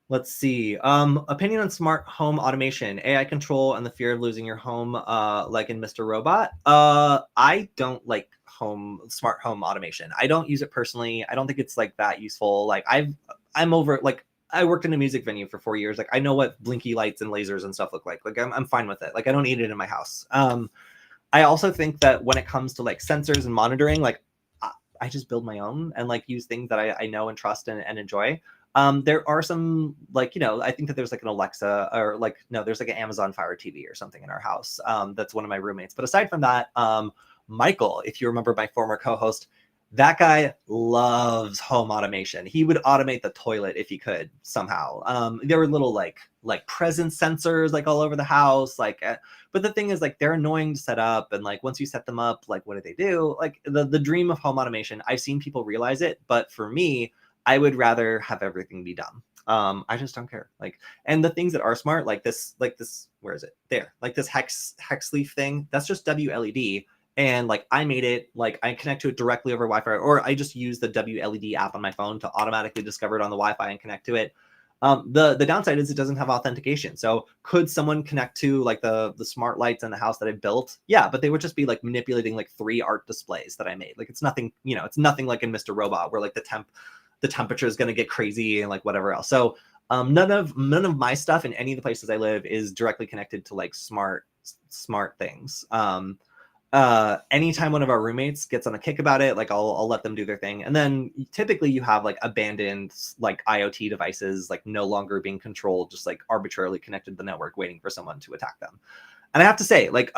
S1: Let's see. Opinion on smart home automation, AI control, and the fear of losing your home, like in Mr. Robot. I don't like smart home automation. I don't use it personally. I don't think it's like that useful. Like I'm over, like, I worked in a music venue for 4 years. Like, I know what blinky lights and lasers and stuff look like. Like, I'm fine with it. Like, I don't need it in my house. I also think that when it comes to like sensors and monitoring, like I just build my own and like use things that I know and trust and enjoy. There are some, like, you know, I think that there's like an Alexa, or like, no, there's like an Amazon Fire TV or something in our house. That's one of my roommates. But aside from that, Michael, if you remember my former co-host, that guy loves home automation. He would automate the toilet if he could somehow. There were little like presence sensors like all over the house. Like, but the thing is, like, they're annoying to set up. And like, once you set them up, like, what do they do? Like the dream of home automation, I've seen people realize it. But for me, I would rather have everything be done. I just don't care. Like, and the things that are smart, like this, where is it? There, like this hex leaf thing, that's just WLED. And like, I made it, like, I connect to it directly over Wi-Fi, or I just use the WLED app on my phone to automatically discover it on the Wi-Fi and connect to it. The downside is it doesn't have authentication. So could someone connect to like the smart lights in the house that I built? Yeah, but they would just be like manipulating like 3 art displays that I made. Like, it's nothing, you know, it's nothing like in Mr. Robot where like the temperature is going to get crazy and like whatever else. So none of my stuff in any of the places I live is directly connected to like smart things. Anytime one of our roommates gets on a kick about it, like I'll let them do their thing. And then typically you have like abandoned like IoT devices, like no longer being controlled, just like arbitrarily connected to the network, waiting for someone to attack them. And I have to say, like,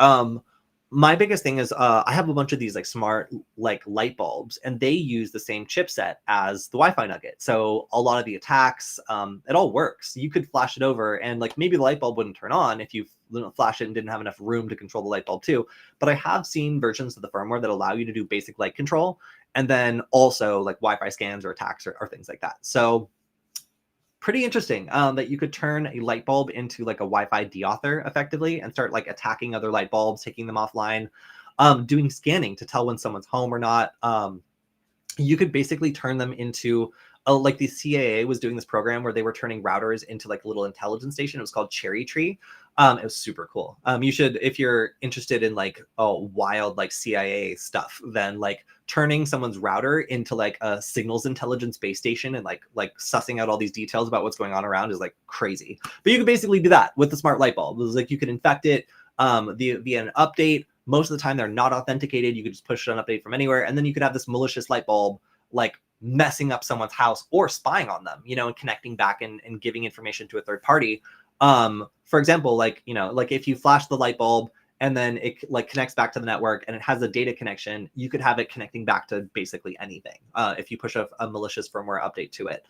S1: my biggest thing is I have a bunch of these like smart like light bulbs, and they use the same chipset as the Wi-Fi nugget. So a lot of the attacks, it all works. You could flash it over, and like maybe the light bulb wouldn't turn on if you flash it and didn't have enough room to control the light bulb too. But I have seen versions of the firmware that allow you to do basic light control, and then also like Wi-Fi scans or attacks or things like that. So pretty interesting that you could turn a light bulb into like a Wi-Fi deauthor effectively and start like attacking other light bulbs, taking them offline, doing scanning to tell when someone's home or not. You could basically turn them into like the CIA was doing this program where they were turning routers into like a little intelligence station. It was called Cherry Tree. It was super cool. You should, if you're interested in like wild like CIA stuff, then like turning someone's router into like a signals intelligence base station and like sussing out all these details about what's going on around is like crazy. But you can basically do that with the smart light bulb. It was like you could infect it via an update. Most of the time they're not authenticated. You could just push an update from anywhere, and then you could have this malicious light bulb like messing up someone's house or spying on them, you know, and connecting back and giving information to a third party. For example, like, you know, like if you flash the light bulb and then it like connects back to the network and it has a data connection, you could have it connecting back to basically anything if you push a malicious firmware update to it,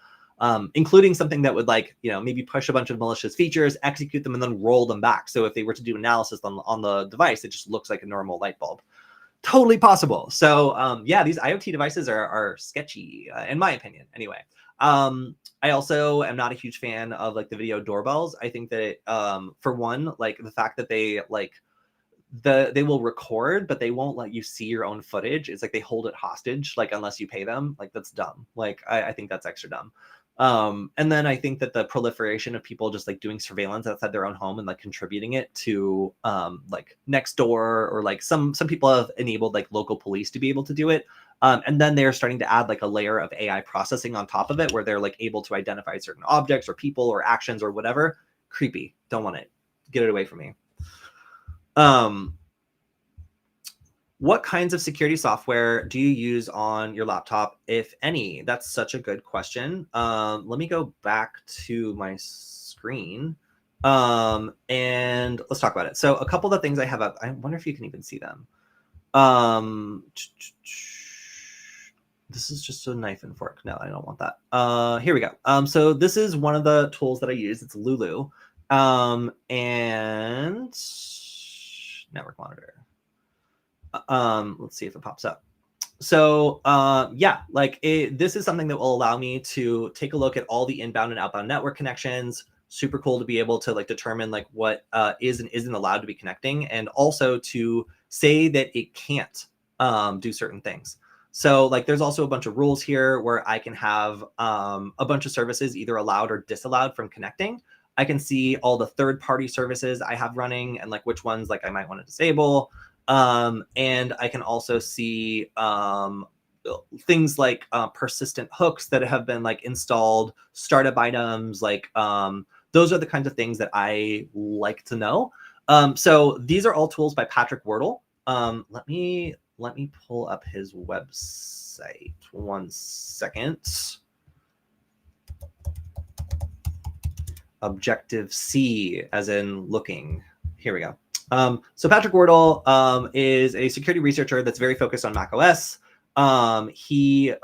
S1: including something that would like, you know, maybe push a bunch of malicious features, execute them, and then roll them back. So if they were to do analysis on the device, it just looks like a normal light bulb. Totally possible. So yeah, these IoT devices are sketchy, in my opinion anyway. I also am not a huge fan of like the video doorbells. I think that for one, like the fact that they like they will record, but they won't let you see your own footage. It's like they hold it hostage, like unless you pay them. Like that's dumb. Like I think that's extra dumb. And then I think that the proliferation of people just like doing surveillance outside their own home and like contributing it to like Nextdoor, or like some people have enabled like local police to be able to do it. And then they're starting to add like a layer of AI processing on top of it where they're like able to identify certain objects or people or actions or whatever. Creepy. Don't want it. Get it away from me. What kinds of security software do you use on your laptop, if any? That's such a good question. Let me go back to my screen and let's talk about it. So a couple of the things I have up, I wonder if you can even see them. This is just a knife and fork. No, I don't want that. Here we go. So this is one of the tools that I use. It's Lulu. And network monitor. Let's see if it pops up. So yeah, like this is something that will allow me to take a look at all the inbound and outbound network connections. Super cool to be able to like determine like what is and isn't allowed to be connecting, and also to say that it can't do certain things. So like there's also a bunch of rules here where I can have a bunch of services either allowed or disallowed from connecting. I can see all the third-party services I have running and like which ones like I might want to disable. And I can also see things like persistent hooks that have been like installed, startup items, like those are the kinds of things that I like to know. So these are all tools by Patrick Wordle. Let me pull up his website. 1 second. Objective-C, as in looking. Here we go. So Patrick Wordle is a security researcher that's very focused on macOS. He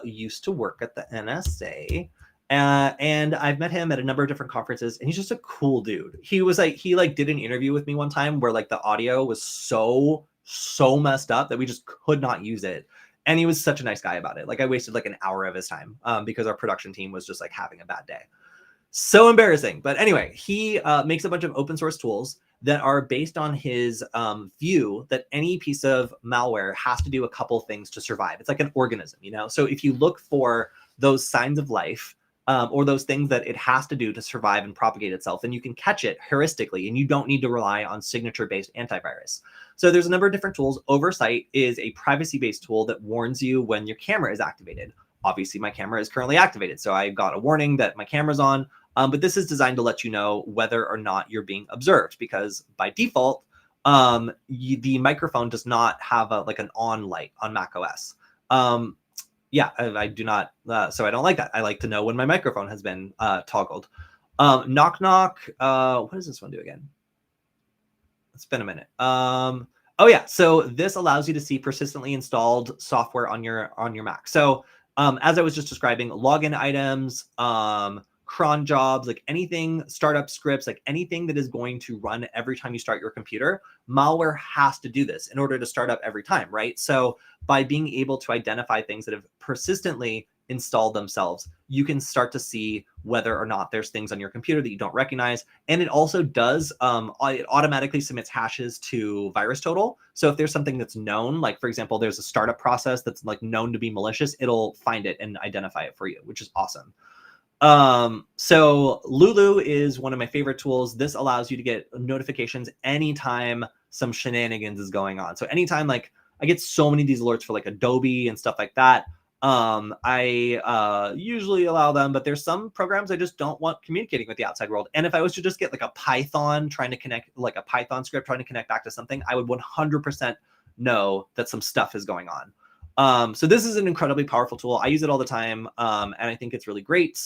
S1: used to work at the NSA, and I've met him at a number of different conferences, and he's just a cool dude. He did an interview with me one time where like the audio was so messed up that we just could not use it. And he was such a nice guy about it. Like I wasted like an hour of his time because our production team was just like having a bad day. So embarrassing. But anyway, he makes a bunch of open source tools that are based on his view that any piece of malware has to do a couple things to survive. It's like an organism, you know? So if you look for those signs of life or those things that it has to do to survive and propagate itself, then you can catch it heuristically, and you don't need to rely on signature-based antivirus. So there's a number of different tools. Oversight is a privacy-based tool that warns you when your camera is activated. Obviously, my camera is currently activated, so I got a warning that my camera's on. But this is designed to let you know whether or not you're being observed, because by default, the microphone does not have like an on light on macOS. Yeah, I do not. So I don't like that. I like to know when my microphone has been toggled. Knock knock. What does this one do again? It's been a minute. Oh yeah. So this allows you to see persistently installed software on your Mac. So as I was just describing, login items, cron jobs, like anything, startup scripts, like anything that is going to run every time you start your computer, malware has to do this in order to start up every time, right? So by being able to identify things that have persistently installed themselves, you can start to see whether or not there's things on your computer that you don't recognize. And it also does, it automatically submits hashes to VirusTotal. So if there's something that's known, like for example, there's a startup process that's like known to be malicious, it'll find it and identify it for you, which is awesome. So Lulu is one of my favorite tools. This allows you to get notifications anytime some shenanigans is going on. So anytime, like I get so many of these alerts for like Adobe and stuff like that. I usually allow them, but there's some programs I just don't want communicating with the outside world. And if I was to just get like a Python trying to connect, like a Python script trying to connect back to something, I would 100% know that some stuff is going on. So this is an incredibly powerful tool. I use it all the time. And I think it's really great.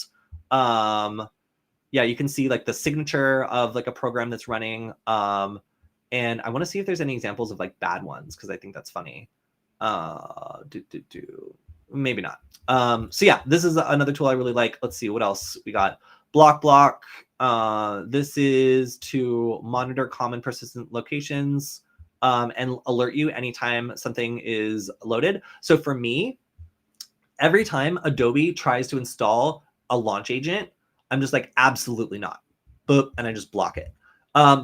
S1: Yeah, you can see like the signature of like a program that's running. And I want to see if there's any examples of like bad ones, because I think that's funny. Maybe not. So yeah, this is another tool I really like. Let's see what else we got. Block. This is to monitor common persistent locations and alert you anytime something is loaded. So for me, every time Adobe tries to install a launch agent, I'm just like, absolutely not. Boop, and I just block it.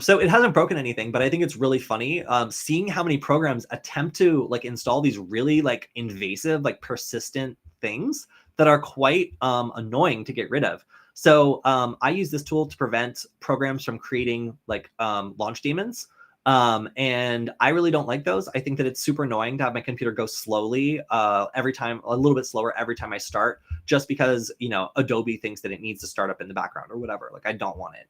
S1: So it hasn't broken anything, but I think it's really funny seeing how many programs attempt to like install these really like invasive, like persistent things that are quite annoying to get rid of. So I use this tool to prevent programs from creating like launch daemons. And I really don't like those. I think that it's super annoying to have my computer go slowly every time, a little bit slower every time I start, just because, you know, Adobe thinks that it needs to start up in the background or whatever. Like I don't want it.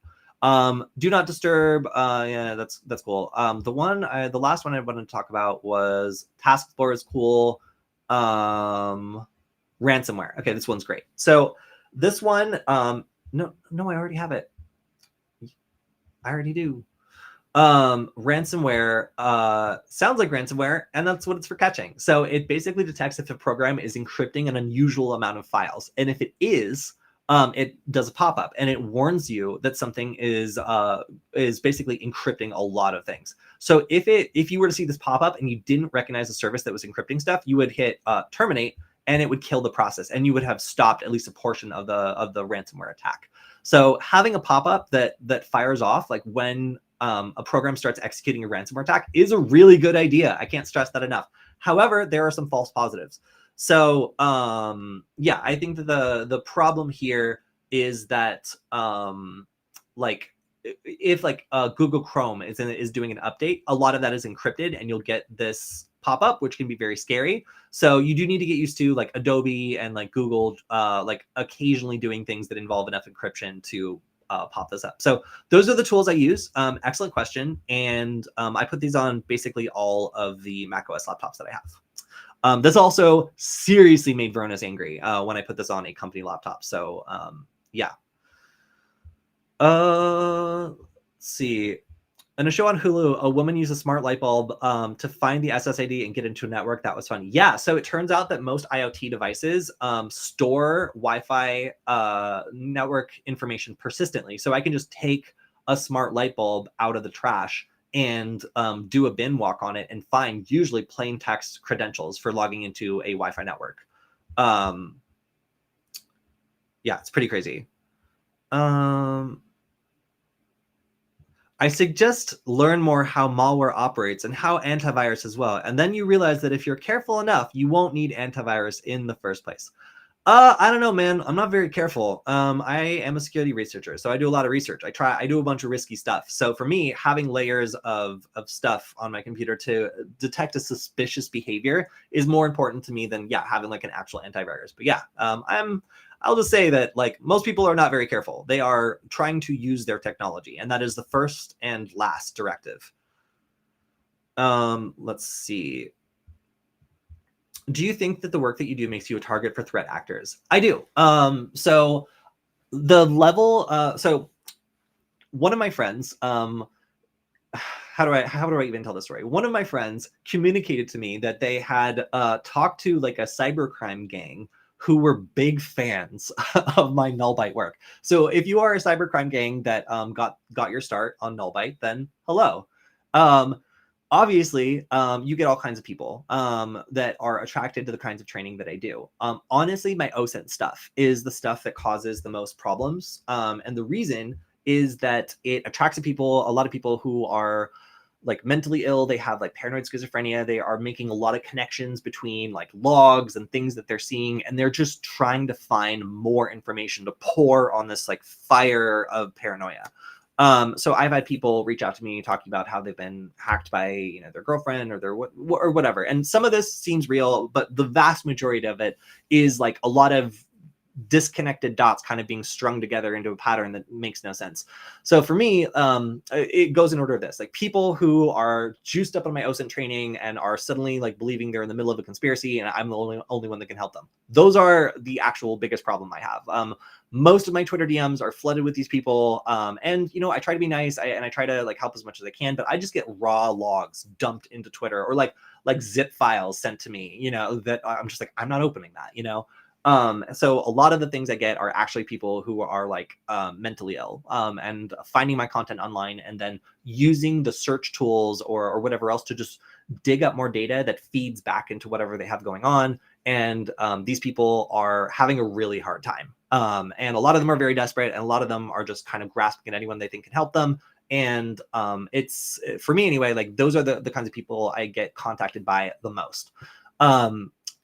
S1: Do not disturb. Yeah, that's cool. The last one I wanted to talk about was Task Explorer is cool. Ransomware. Okay, this one's great. So this one, no, I already have it. I already do. Ransomware sounds like ransomware, and that's what it's for catching. So it basically detects if a program is encrypting an unusual amount of files, and if it is, it does a pop-up and it warns you that something is basically encrypting a lot of things. So if you were to see this pop-up and you didn't recognize the service that was encrypting stuff, you would hit terminate, and it would kill the process, and you would have stopped at least a portion of the ransomware attack. So having a pop-up that fires off like when a program starts executing a ransomware attack is a really good idea. I can't stress that enough. However, there are some false positives. So yeah, I think that the problem here is that like if like Google Chrome is doing an update, a lot of that is encrypted, and you'll get this pop-up, which can be very scary. So you do need to get used to like Adobe and like Google like occasionally doing things that involve enough encryption to pop this up. So those are the tools I use. Excellent question. And I put these on basically all of the macOS laptops that I have. This also seriously made Veronis angry when I put this on a company laptop. So yeah. Let's see. In a show on Hulu, a woman used a smart light bulb to find the SSID and get into a network. That was fun. Yeah, so it turns out that most IoT devices store Wi-Fi network information persistently. So I can just take a smart light bulb out of the trash and do a bin walk on it and find usually plain text credentials for logging into a Wi-Fi network. Yeah, it's pretty crazy. I suggest learn more how malware operates and how antivirus as well. And then you realize that if you're careful enough, you won't need antivirus in the first place. I don't know, man. I'm not very careful. I am a security researcher, so I do a lot of research. I do a bunch of risky stuff. So for me, having layers of stuff on my computer to detect a suspicious behavior is more important to me than, yeah, having like an actual antivirus. But yeah, I'll just say that like most people are not very careful. They are trying to use their technology, and that is the first and last directive. Let's see. Do you think that the work that you do makes you a target for threat actors? I do. So the level, so one of my friends, how do I even tell this story? One of my friends communicated to me that they had talked to like a cybercrime gang who were big fans of my Nullbyte work. So if you are a cybercrime gang that got your start on Nullbyte, then hello. Obviously, you get all kinds of people that are attracted to the kinds of training that I do. Honestly, my OSINT stuff is the stuff that causes the most problems. And the reason is that it attracts a lot of people who are like mentally ill. They have like paranoid schizophrenia. They are making a lot of connections between like logs and things that they're seeing, and they're just trying to find more information to pour on this like fire of paranoia. So I've had people reach out to me talking about how they've been hacked by, their girlfriend or their or whatever. And some of this seems real, but the vast majority of it is like a lot of disconnected dots kind of being strung together into a pattern that makes no sense. So for me, it goes in order of this: like people who are juiced up on my OSINT training and are suddenly like believing they're in the middle of a conspiracy and I'm the only one that can help them. Those are the actual biggest problem I have. Most of my Twitter DMs are flooded with these people. And I try to be nice and I try to like help as much as I can, but I just get raw logs dumped into Twitter or like zip files sent to me, that I'm just like, I'm not opening that, so a lot of the things I get are actually people who are like mentally ill and finding my content online and then using the search tools or whatever else to just dig up more data that feeds back into whatever they have going on. And these people are having a really hard time. And a lot of them are very desperate, and a lot of them are just kind of grasping at anyone they think can help them. And it's, for me anyway, like those are the kinds of people I get contacted by the most.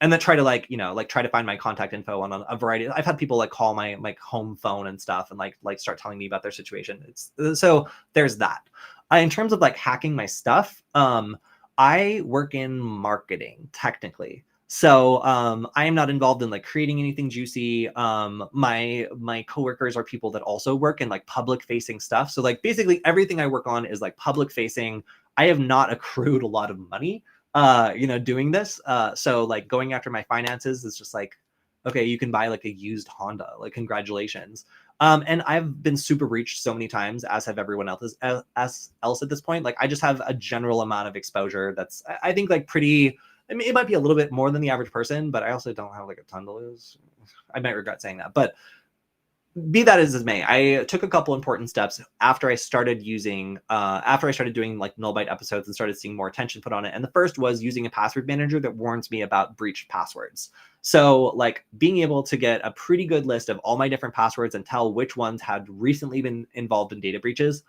S1: And then try to try to find my contact info on a variety. I've had people like call my home phone and stuff and like start telling me about their situation. So there's that. In terms of like hacking my stuff, I work in marketing technically. So I am not involved in like creating anything juicy. My coworkers are people that also work in like public facing stuff. So like basically everything I work on is like public facing. I have not accrued a lot of money doing this. So like going after my finances is just like, okay, you can buy like a used Honda, like congratulations. And I've been super breached so many times, as have everyone else at this point. Like I just have a general amount of exposure that's, I think, like pretty, I mean, it might be a little bit more than the average person, but I also don't have like a ton to lose. I might regret saying that, but be that as it may, I took a couple important steps after I started doing like null byte episodes and started seeing more attention put on it. And the first was using a password manager that warns me about breached passwords. So like being able to get a pretty good list of all my different passwords and tell which ones had recently been involved in data breaches,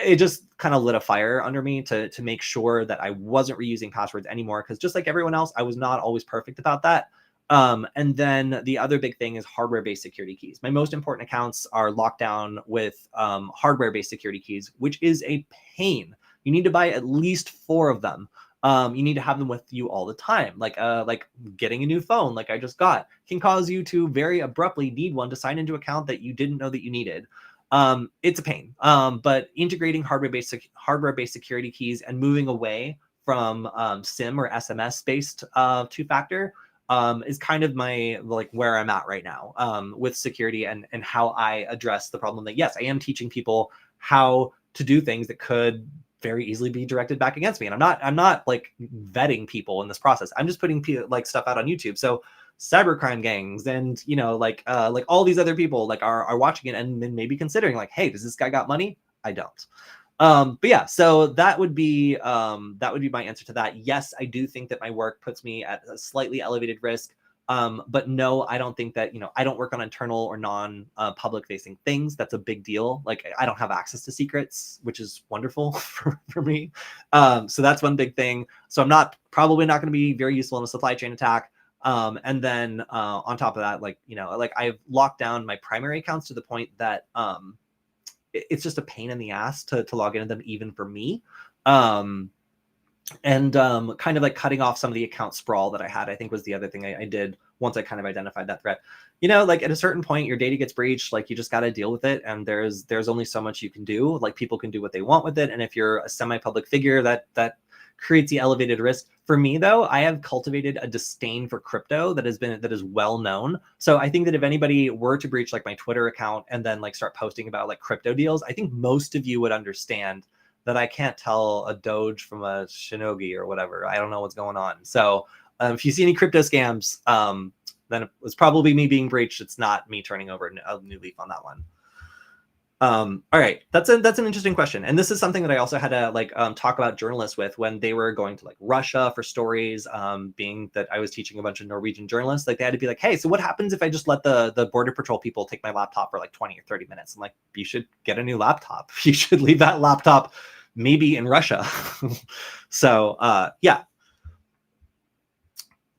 S1: it just kind of lit a fire under me to make sure that I wasn't reusing passwords anymore. Because just like everyone else, I was not always perfect about that. And then the other big thing is hardware-based security keys. My most important accounts are locked down with hardware-based security keys, which is a pain. You need to buy at least 4 of them. You need to have them with you all the time. Like getting a new phone, like I just got, can cause you to very abruptly need one to sign into an account that you didn't know that you needed. It's a pain. But integrating hardware-based security keys and moving away from SIM or SMS-based two-factor is kind of my, like, where I'm at right now with security and how I address the problem that, yes, I am teaching people how to do things that could very easily be directed back against me. And I'm not like vetting people in this process. I'm just putting like stuff out on YouTube. So cybercrime gangs and, you know, like all these other people like are watching it and maybe considering like, hey, does this guy got money? I don't. But yeah, so that would be my answer to that. Yes, I do think that my work puts me at a slightly elevated risk. But no, I don't think that, you know, I don't work on internal or non-public facing things. That's a big deal. Like I don't have access to secrets, which is wonderful for me. So that's one big thing. So I'm probably not going to be very useful in a supply chain attack. And then on top of that, like, you know, like I've locked down my primary accounts to the point that it's just a pain in the ass to log into them, even for me. And kind of like cutting off some of the account sprawl that I had, I think was the other thing I did once I kind of identified that threat. You know, like at a certain point, your data gets breached, like you just got to deal with it. And there's only so much you can do. Like people can do what they want with it. And if you're a semi-public figure, that creates the elevated risk. For me, though, I have cultivated a disdain for crypto that is well known. So I think that if anybody were to breach like my Twitter account and then like start posting about like crypto deals, I think most of you would understand that I can't tell a Doge from a Shinogi or whatever. I don't know what's going on. So if you see any crypto scams, then it was probably me being breached. It's not me turning over a new leaf on that one. All right, that's an interesting question, and this is something that I also had to like talk about journalists with when they were going to like Russia for stories. Being that I was teaching a bunch of Norwegian journalists, like they had to be like, hey, so what happens if I just let the border patrol people take my laptop for like 20 or 30 minutes? I'm like, you should get a new laptop. You should leave that laptop maybe in Russia. So yeah.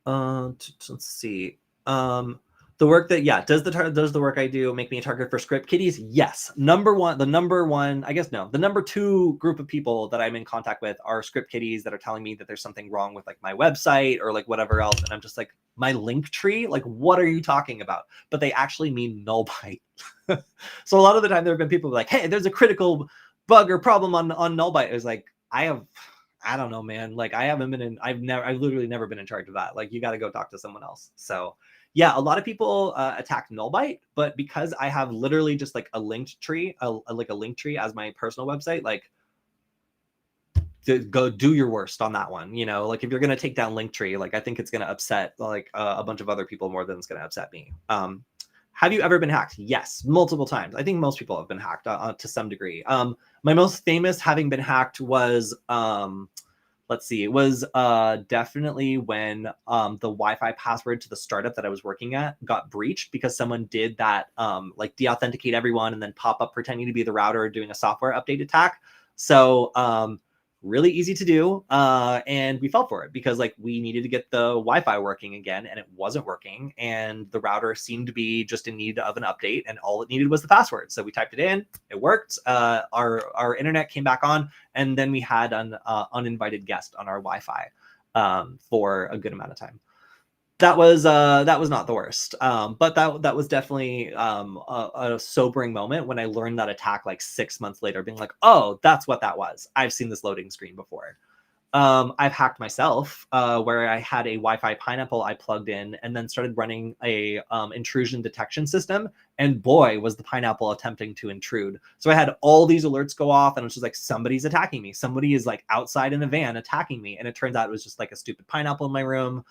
S1: Let's see. The work that, yeah, does the work I do make me a target for script kiddies? Yes. The number 2 group of people that I'm in contact with are script kiddies that are telling me that there's something wrong with like my website or like whatever else. And I'm just like, my link tree? Like, what are you talking about? But they actually mean null byte. So a lot of the time there have been people like, hey, there's a critical bug or problem on null byte. It was like, I don't know, man. Like I've literally never been in charge of that. Like you got to go talk to someone else. So yeah, a lot of people attack nullbyte, but because I have literally just like a linked tree, a link tree as my personal website, like go do your worst on that one. You know, like if you're going to take down Linktree, like I think it's going to upset like a bunch of other people more than it's going to upset me. Have you ever been hacked? Yes, multiple times. I think most people have been hacked to some degree. My most famous having been hacked was, let's see, it was definitely when the Wi-Fi password to the startup that I was working at got breached because someone did that, like de-authenticate everyone and then pop up pretending to be the router doing a software update attack. So really easy to do. And we fell for it because like we needed to get the Wi-Fi working again and it wasn't working. And the router seemed to be just in need of an update and all it needed was the password. So we typed it in, it worked. Our internet came back on and then we had an uninvited guest on our Wi-Fi for a good amount of time. That was not the worst, but that was definitely a sobering moment when I learned that attack like 6 months later, being like, oh, that's what that was. I've seen this loading screen before. I've hacked myself, where I had a Wi-Fi pineapple I plugged in and then started running a intrusion detection system. And boy, was the pineapple attempting to intrude. So I had all these alerts go off and it was just like, somebody's attacking me. Somebody is like outside in a van attacking me. And it turns out it was just like a stupid pineapple in my room.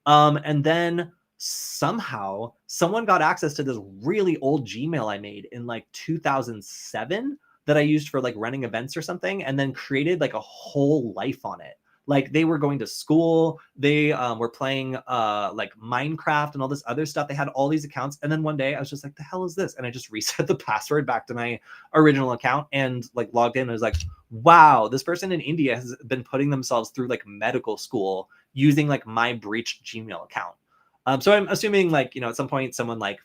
S1: And then somehow someone got access to this really old Gmail I made in like 2007 that I used for like running events or something, and then created like a whole life on it. Like they were going to school, they were playing like Minecraft and all this other stuff. They had all these accounts, and then one day I was just like, the hell is this? And I just reset the password back to my original account and like logged in. And I was like, wow, this person in India has been putting themselves through like medical school using like my breached Gmail account. So I'm assuming like, you know, at some point someone like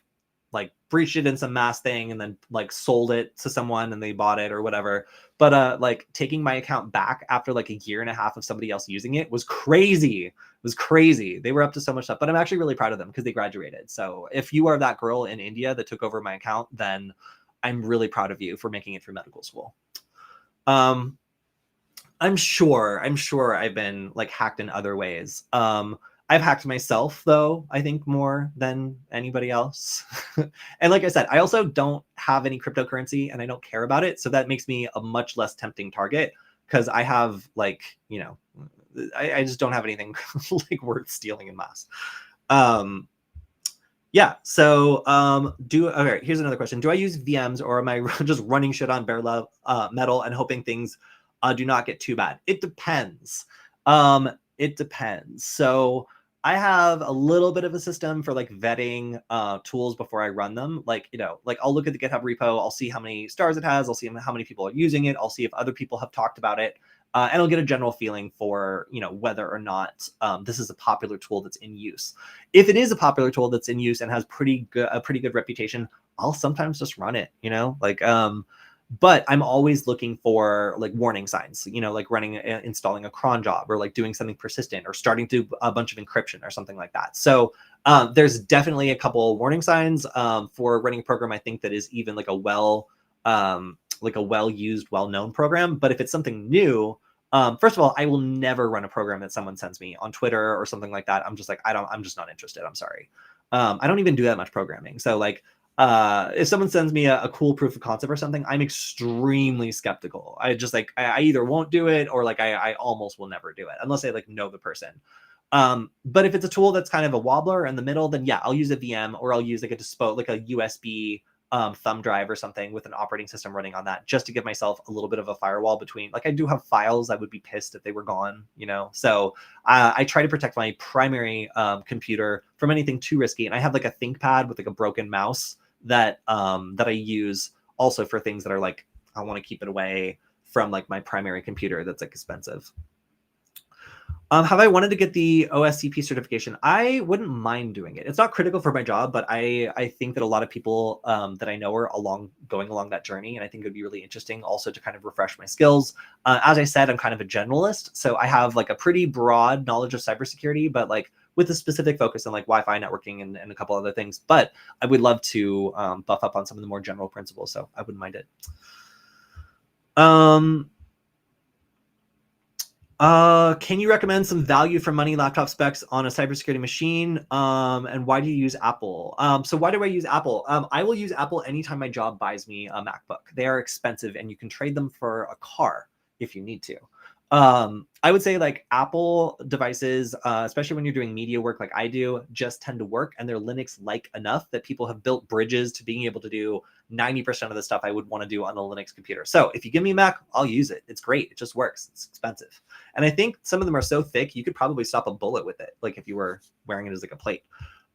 S1: breached it in some mass thing and then like sold it to someone and they bought it or whatever. But like taking my account back after like a year and a half of somebody else using it was crazy. It was crazy. They were up to so much stuff, but I'm actually really proud of them because they graduated. So if you are that girl in India that took over my account, then I'm really proud of you for making it through medical school. I'm sure I've been like hacked in other ways. I've hacked myself though, I think more than anybody else. And like I said, I also don't have any cryptocurrency and I don't care about it. So that makes me a much less tempting target because I have like, you know, I just don't have anything like worth stealing in mass. Yeah. So okay, here's another question. Do I use VMs or am I just running shit on bare metal and hoping things do not get too bad? It depends. It depends. So I have a little bit of a system for like vetting tools before I run them. Like, you know, like I'll look at the GitHub repo, I'll see how many stars it has, I'll see how many people are using it, I'll see if other people have talked about it, and I'll get a general feeling for, you know, whether or not this is a popular tool that's in use. If it is a popular tool that's in use and has a pretty good reputation, I'll sometimes just run it, you know, like but I'm always looking for like warning signs, you know, like installing a cron job or like doing something persistent or starting to do a bunch of encryption or something like that. So there's definitely a couple warning signs for running a program I think that is even like a well-used, well-known program. But if it's something new, first of all, I will never run a program that someone sends me on Twitter or something like that. I'm just like, I'm just not interested. I'm sorry. I don't even do that much programming. So like, if someone sends me a cool proof of concept or something, I'm extremely skeptical. I just like, I either won't do it or like I almost will never do it unless I like know the person. But if it's a tool that's kind of a wobbler in the middle, then yeah, I'll use a VM or I'll use like a USB thumb drive or something with an operating system running on that, just to give myself a little bit of a firewall between. Like I do have files, I would be pissed if they were gone, you know. So I try to protect my primary computer from anything too risky. And I have like a ThinkPad with like a broken mouse that I use also for things that are like, I want to keep it away from like my primary computer that's like expensive. Have I wanted to get the OSCP certification? I wouldn't mind doing it. It's not critical for my job, but I think that a lot of people that I know are going along that journey, and I think it would be really interesting also to kind of refresh my skills. As I said, I'm kind of a generalist, so I have like a pretty broad knowledge of cybersecurity, but like with a specific focus on like Wi-Fi networking and a couple other things. But I would love to buff up on some of the more general principles, so I wouldn't mind it. Can you recommend some value for money laptop specs on a cybersecurity machine? And why do you use Apple? So why do I use Apple? I will use Apple anytime my job buys me a MacBook. They are expensive and you can trade them for a car if you need to. I would say like Apple devices, especially when you're doing media work like I do, just tend to work and they're Linux-like enough that people have built bridges to being able to do 90% of the stuff I would want to do on a Linux computer. So if you give me a Mac, I'll use it. It's great. It just works. It's expensive. And I think some of them are so thick, you could probably stop a bullet with it, like if you were wearing it as like a plate.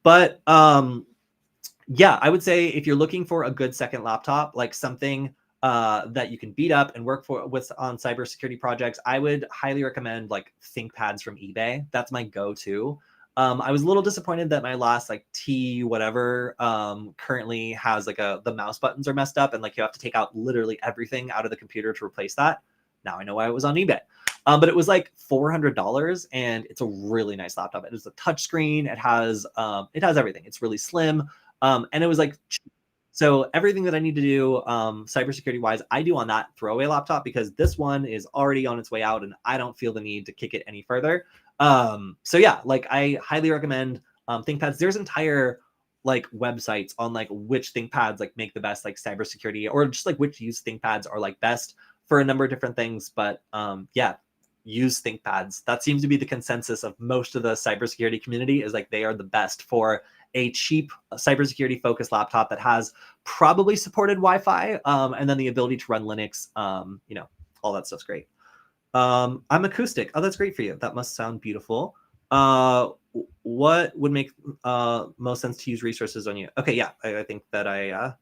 S1: But yeah, I would say if you're looking for a good second laptop, like something that you can beat up and work with on cybersecurity projects, I would highly recommend like ThinkPads from eBay. That's my go-to. I was a little disappointed that my last like T whatever currently has like the mouse buttons are messed up and like you have to take out literally everything out of the computer to replace that. Now I know why it was on eBay. But it was like $400 and it's a really nice laptop. It is a touch screen. It has everything. It's really slim. And it was like cheap. So everything that I need to do cybersecurity wise, I do on that throwaway laptop, because this one is already on its way out and I don't feel the need to kick it any further. So yeah, like I highly recommend ThinkPads. There's entire like websites on like which ThinkPads like make the best like cybersecurity, or just like which use ThinkPads are like best for a number of different things. But yeah, use ThinkPads. That seems to be the consensus of most of the cybersecurity community, is like they are the best for a cheap cybersecurity focused laptop that has probably supported Wi-Fi, and then the ability to run Linux. You know, all that stuff's great. I'm acoustic. Oh, that's great for you. That must sound beautiful. What would make most sense to use resources on you? Okay, yeah, I think that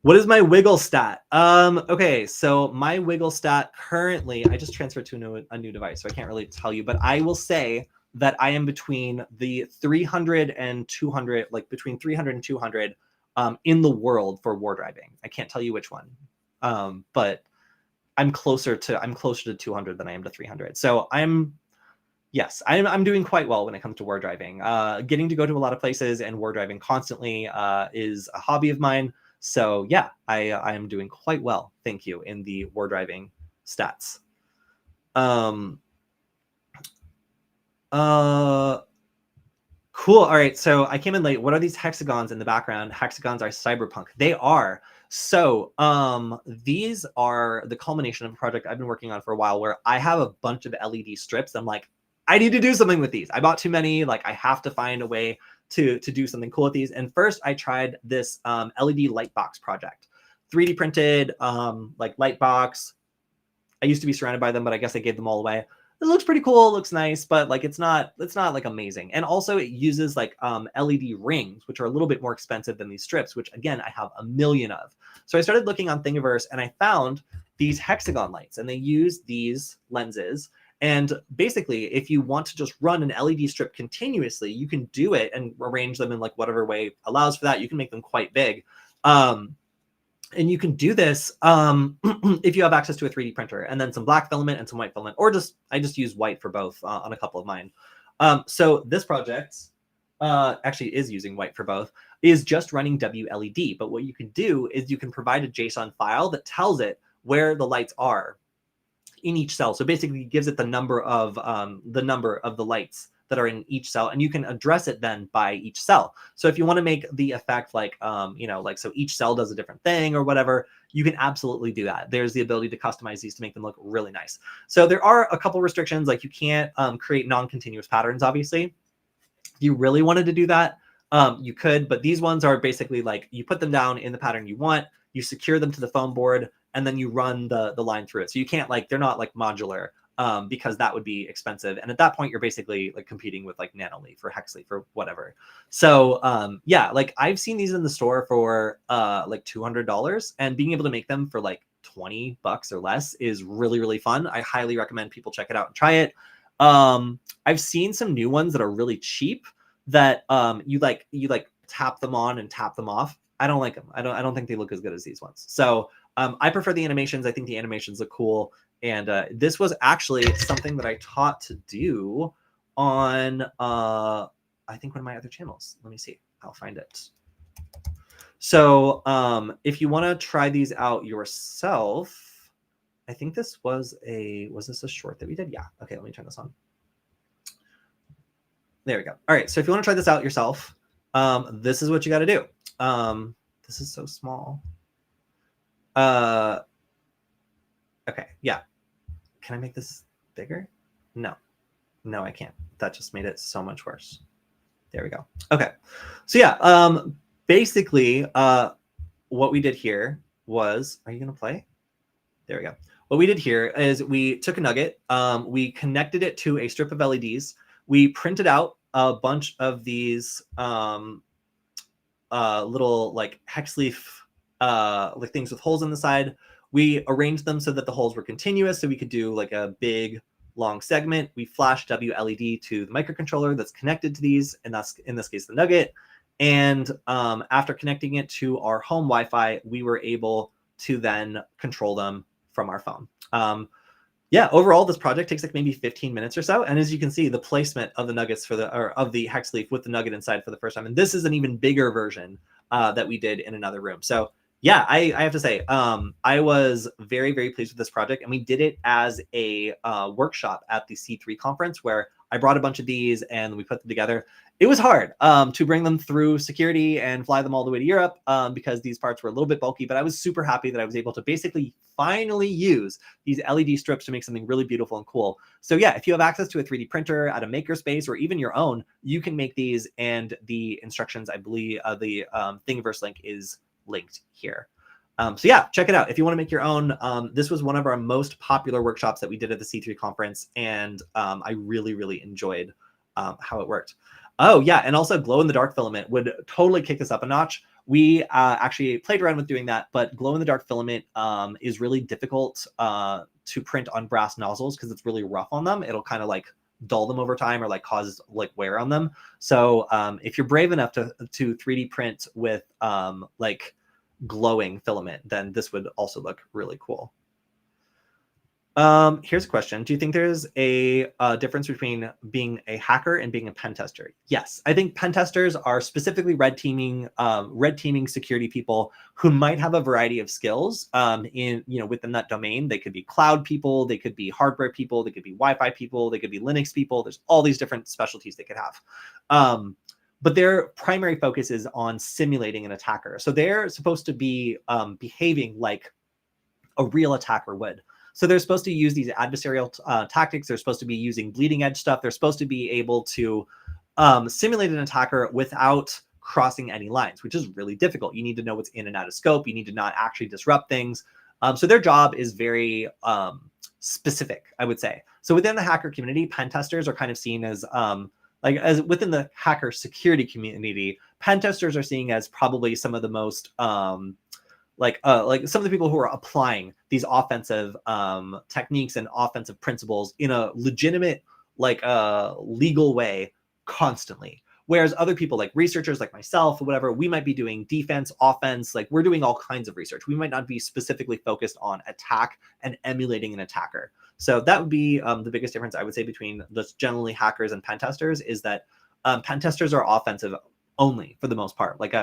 S1: what is my wiggle stat? Okay, so my wiggle stat currently, I just transferred to a new device, so I can't really tell you, but I will say that I am between the 300 and 200, like between 300 and 200 in the world for war driving. I can't tell you which one, but I'm closer to 200 than I am to 300. So I'm doing quite well when it comes to war driving. Getting to go to a lot of places and war driving constantly is a hobby of mine. So yeah, I am doing quite well, thank you, in the war driving stats. Cool. All right. So I came in late. What are these hexagons in the background? Hexagons are cyberpunk. They are. So these are the culmination of a project I've been working on for a while, where I have a bunch of LED strips. I'm like, I need to do something with these. I bought too many. Like, I have to find a way to do something cool with these. And first I tried this LED light box project, 3D printed like light box. I used to be surrounded by them, but I guess I gave them all away. It looks pretty cool, it looks nice, but like it's not like amazing. And also it uses like LED rings, which are a little bit more expensive than these strips, which again, I have a million of. So I started looking on Thingiverse and I found these hexagon lights, and they use these lenses. And basically, if you want to just run an LED strip continuously, you can do it and arrange them in like whatever way allows for that. You can make them quite big. And you can do this if you have access to a 3D printer, and then some black filament and some white filament, or I just use white for both on a couple of mine. So this project actually is using white for both, is just running WLED. But what you can do is you can provide a JSON file that tells it where the lights are in each cell. So basically it gives it the number of the lights that are in each cell, and you can address it then by each cell. So if you want to make the effect like, you know, like, so each cell does a different thing or whatever, you can absolutely do that. There's the ability to customize these to make them look really nice. So there are a couple restrictions, like you can't create non-continuous patterns, obviously. If you really wanted to do that, you could, but these ones are basically like, you put them down in the pattern you want, you secure them to the foam board, and then you run the line through it. So you can't, like, they're not like modular. Because that would be expensive. And at that point, you're basically like competing with like Nanoleaf or Hexleaf or whatever. So yeah, like I've seen these in the store for like $200, and being able to make them for like $20 or less is really, really fun. I highly recommend people check it out and try it. I've seen some new ones that are really cheap that you tap them on and tap them off. I don't like them. I don't think they look as good as these ones. So I prefer the animations. I think the animations look cool. And this was actually something that I taught to do on, I think, one of my other channels. Let me see. I'll find it. So if you want to try these out yourself, I think this was this a short that we did? Yeah. Okay, let me turn this on. There we go. All right. So if you want to try this out yourself, this is what you got to do. This is so small. Okay. Yeah. Can I make this bigger? No, I can't. That just made it so much worse. There we go. Okay. So yeah, basically, what we did here was, are you going to play? There we go. What we did here is we took a nugget, we connected it to a strip of LEDs. We printed out a bunch of these little like hex leaf like things with holes in the side. We arranged them so that the holes were continuous, so we could do like a big long segment. We flashed WLED to the microcontroller that's connected to these, and that's in this case the nugget. And after connecting it to our home Wi-Fi, we were able to then control them from our phone. Yeah, overall, this project takes like maybe 15 minutes or so. And as you can see, the placement of the nuggets of the hex leaf with the nugget inside for the first time. And this is an even bigger version that we did in another room. So yeah, I have to say, I was very, very pleased with this project, and we did it as a workshop at the C3 conference where I brought a bunch of these and we put them together. It was hard to bring them through security and fly them all the way to Europe because these parts were a little bit bulky, but I was super happy that I was able to basically finally use these LED strips to make something really beautiful and cool. So yeah, if you have access to a 3D printer at a makerspace or even your own, you can make these, and the instructions, I believe the Thingiverse link is linked here. So yeah, check it out if you want to make your own. This was one of our most popular workshops that we did at the C3 conference, and I really, really enjoyed how it worked. Oh yeah, and also glow-in-the-dark filament would totally kick this up a notch. We actually played around with doing that, but glow-in-the-dark filament is really difficult to print on brass nozzles because it's really rough on them. It'll kind of like dull them over time or like cause like wear on them. So if you're brave enough to 3D print with like glowing filament, then this would also look really cool. Here's a question. Do you think there's a difference between being a hacker and being a pen tester? Yes, I think pen testers are specifically red teaming security people who might have a variety of skills within that domain. They could be cloud people, they could be hardware people, they could be Wi-Fi people, they could be Linux people. There's all these different specialties they could have. But their primary focus is on simulating an attacker. So they're supposed to be behaving like a real attacker would. So they're supposed to use these adversarial tactics. They're supposed to be using bleeding edge stuff. They're supposed to be able to simulate an attacker without crossing any lines, which is really difficult. You need to know what's in and out of scope. You need to not actually disrupt things. So their job is very specific, I would say. So within the hacker community, pen testers are kind of seen as as within the hacker security community, pen testers are seen as probably some of the most like some of the people who are applying these offensive techniques and offensive principles in a legitimate, legal way constantly. Whereas other people like researchers like myself or whatever, we might be doing defense, offense, like we're doing all kinds of research. We might not be specifically focused on attack and emulating an attacker. So that would be the biggest difference I would say between just generally hackers and pen testers is that pen testers are offensive only for the most part. Like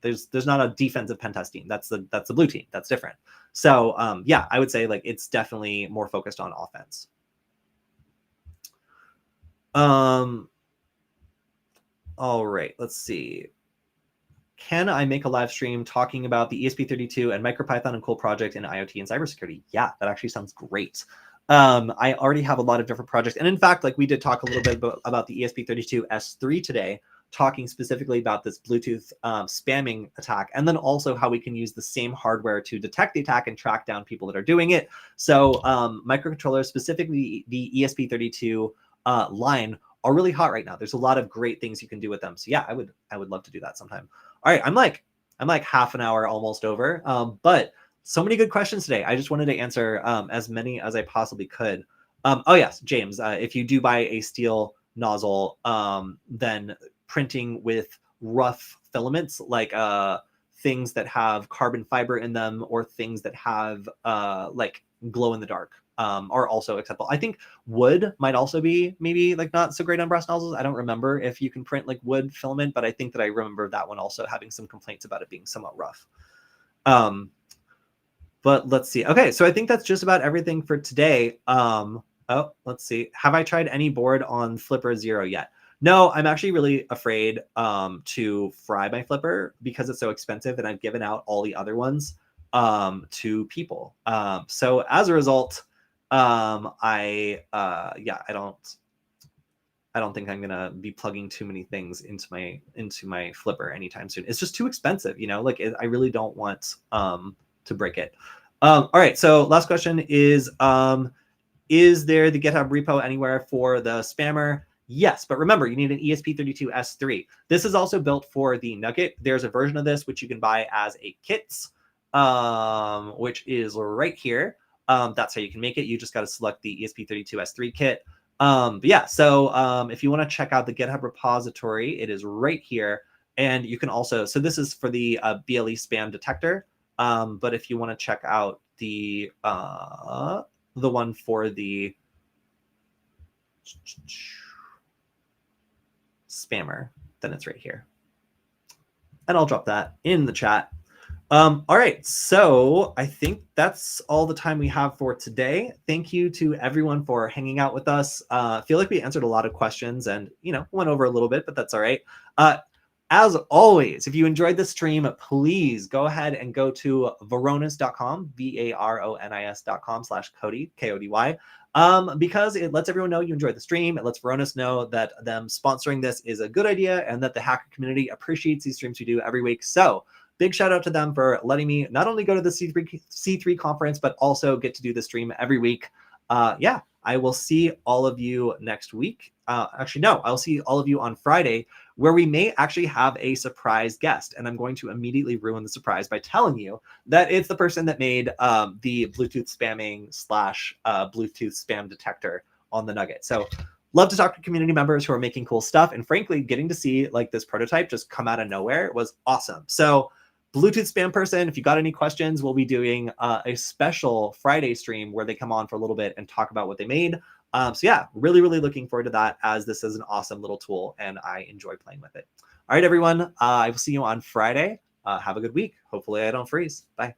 S1: there's not a defensive pen test team. That's the blue team. That's different. So yeah, I would say like it's definitely more focused on offense. All right, let's see. Can I make a live stream talking about the ESP32 and MicroPython and cool project in IoT and cybersecurity? Yeah, that actually sounds great. I already have a lot of different projects. And in fact, like we did talk a little bit about the ESP32S3 today, talking specifically about this Bluetooth spamming attack, and then also how we can use the same hardware to detect the attack and track down people that are doing it. So microcontrollers, specifically the ESP32 line, are really hot right now. There's a lot of great things you can do with them. So yeah, I would love to do that sometime. All right, I'm like half an hour almost over, but so many good questions today. I just wanted to answer as many as I possibly could. Oh yes, James, if you do buy a steel nozzle, then printing with rough filaments, like things that have carbon fiber in them or things that have like glow in the dark, are also acceptable. I think wood might also be maybe like not so great on brass nozzles. I don't remember if you can print like wood filament, but I think that I remember that one also having some complaints about it being somewhat rough. But let's see. Okay, so I think that's just about everything for today. Oh, let's see. Have I tried any board on Flipper Zero yet? No, I'm actually really afraid to fry my Flipper because it's so expensive, and I've given out all the other ones to people. So as a result, I don't think I'm gonna be plugging too many things into my Flipper anytime soon. It's just too expensive, you know. Like I really don't want to break it. All right. So last question is there the GitHub repo anywhere for the spammer? Yes, but remember, you need an ESP32S3. This is also built for the Nugget. There's a version of this which you can buy as a kit, which is right here. That's how you can make it. You just got to select the ESP32S3 kit. But yeah, so if you want to check out the GitHub repository, it is right here. And you can also, so this is for the BLE spam detector. But if you want to check out the one for the spammer, then it's right here. and I'll drop that in the chat. All right, so I think that's all the time we have for today. Thank you to everyone for hanging out with us. I feel like we answered a lot of questions and, went over a little bit, but that's all right. As always, if you enjoyed the stream, please go ahead and go to varonis.com, varonis.com/Kody, Kody, because it lets everyone know you enjoyed the stream. It lets Varonis know that them sponsoring this is a good idea and that the hacker community appreciates these streams we do every week. So big shout out to them for letting me not only go to the C3 conference, but also get to do the stream every week. Yeah, I will see all of you next week. Actually, no, I'll see all of you on Friday, where we may actually have a surprise guest. And I'm going to immediately ruin the surprise by telling you that it's the person that made the Bluetooth spamming / Bluetooth spam detector on the Nugget. So love to talk to community members who are making cool stuff. And frankly, getting to see like this prototype just come out of nowhere was awesome. So Bluetooth spam person, if you got any questions, we'll be doing a special Friday stream where they come on for a little bit and talk about what they made. So yeah, really, really looking forward to that, as this is an awesome little tool and I enjoy playing with it. All right, everyone, I will see you on Friday. Have a good week. Hopefully I don't freeze. Bye.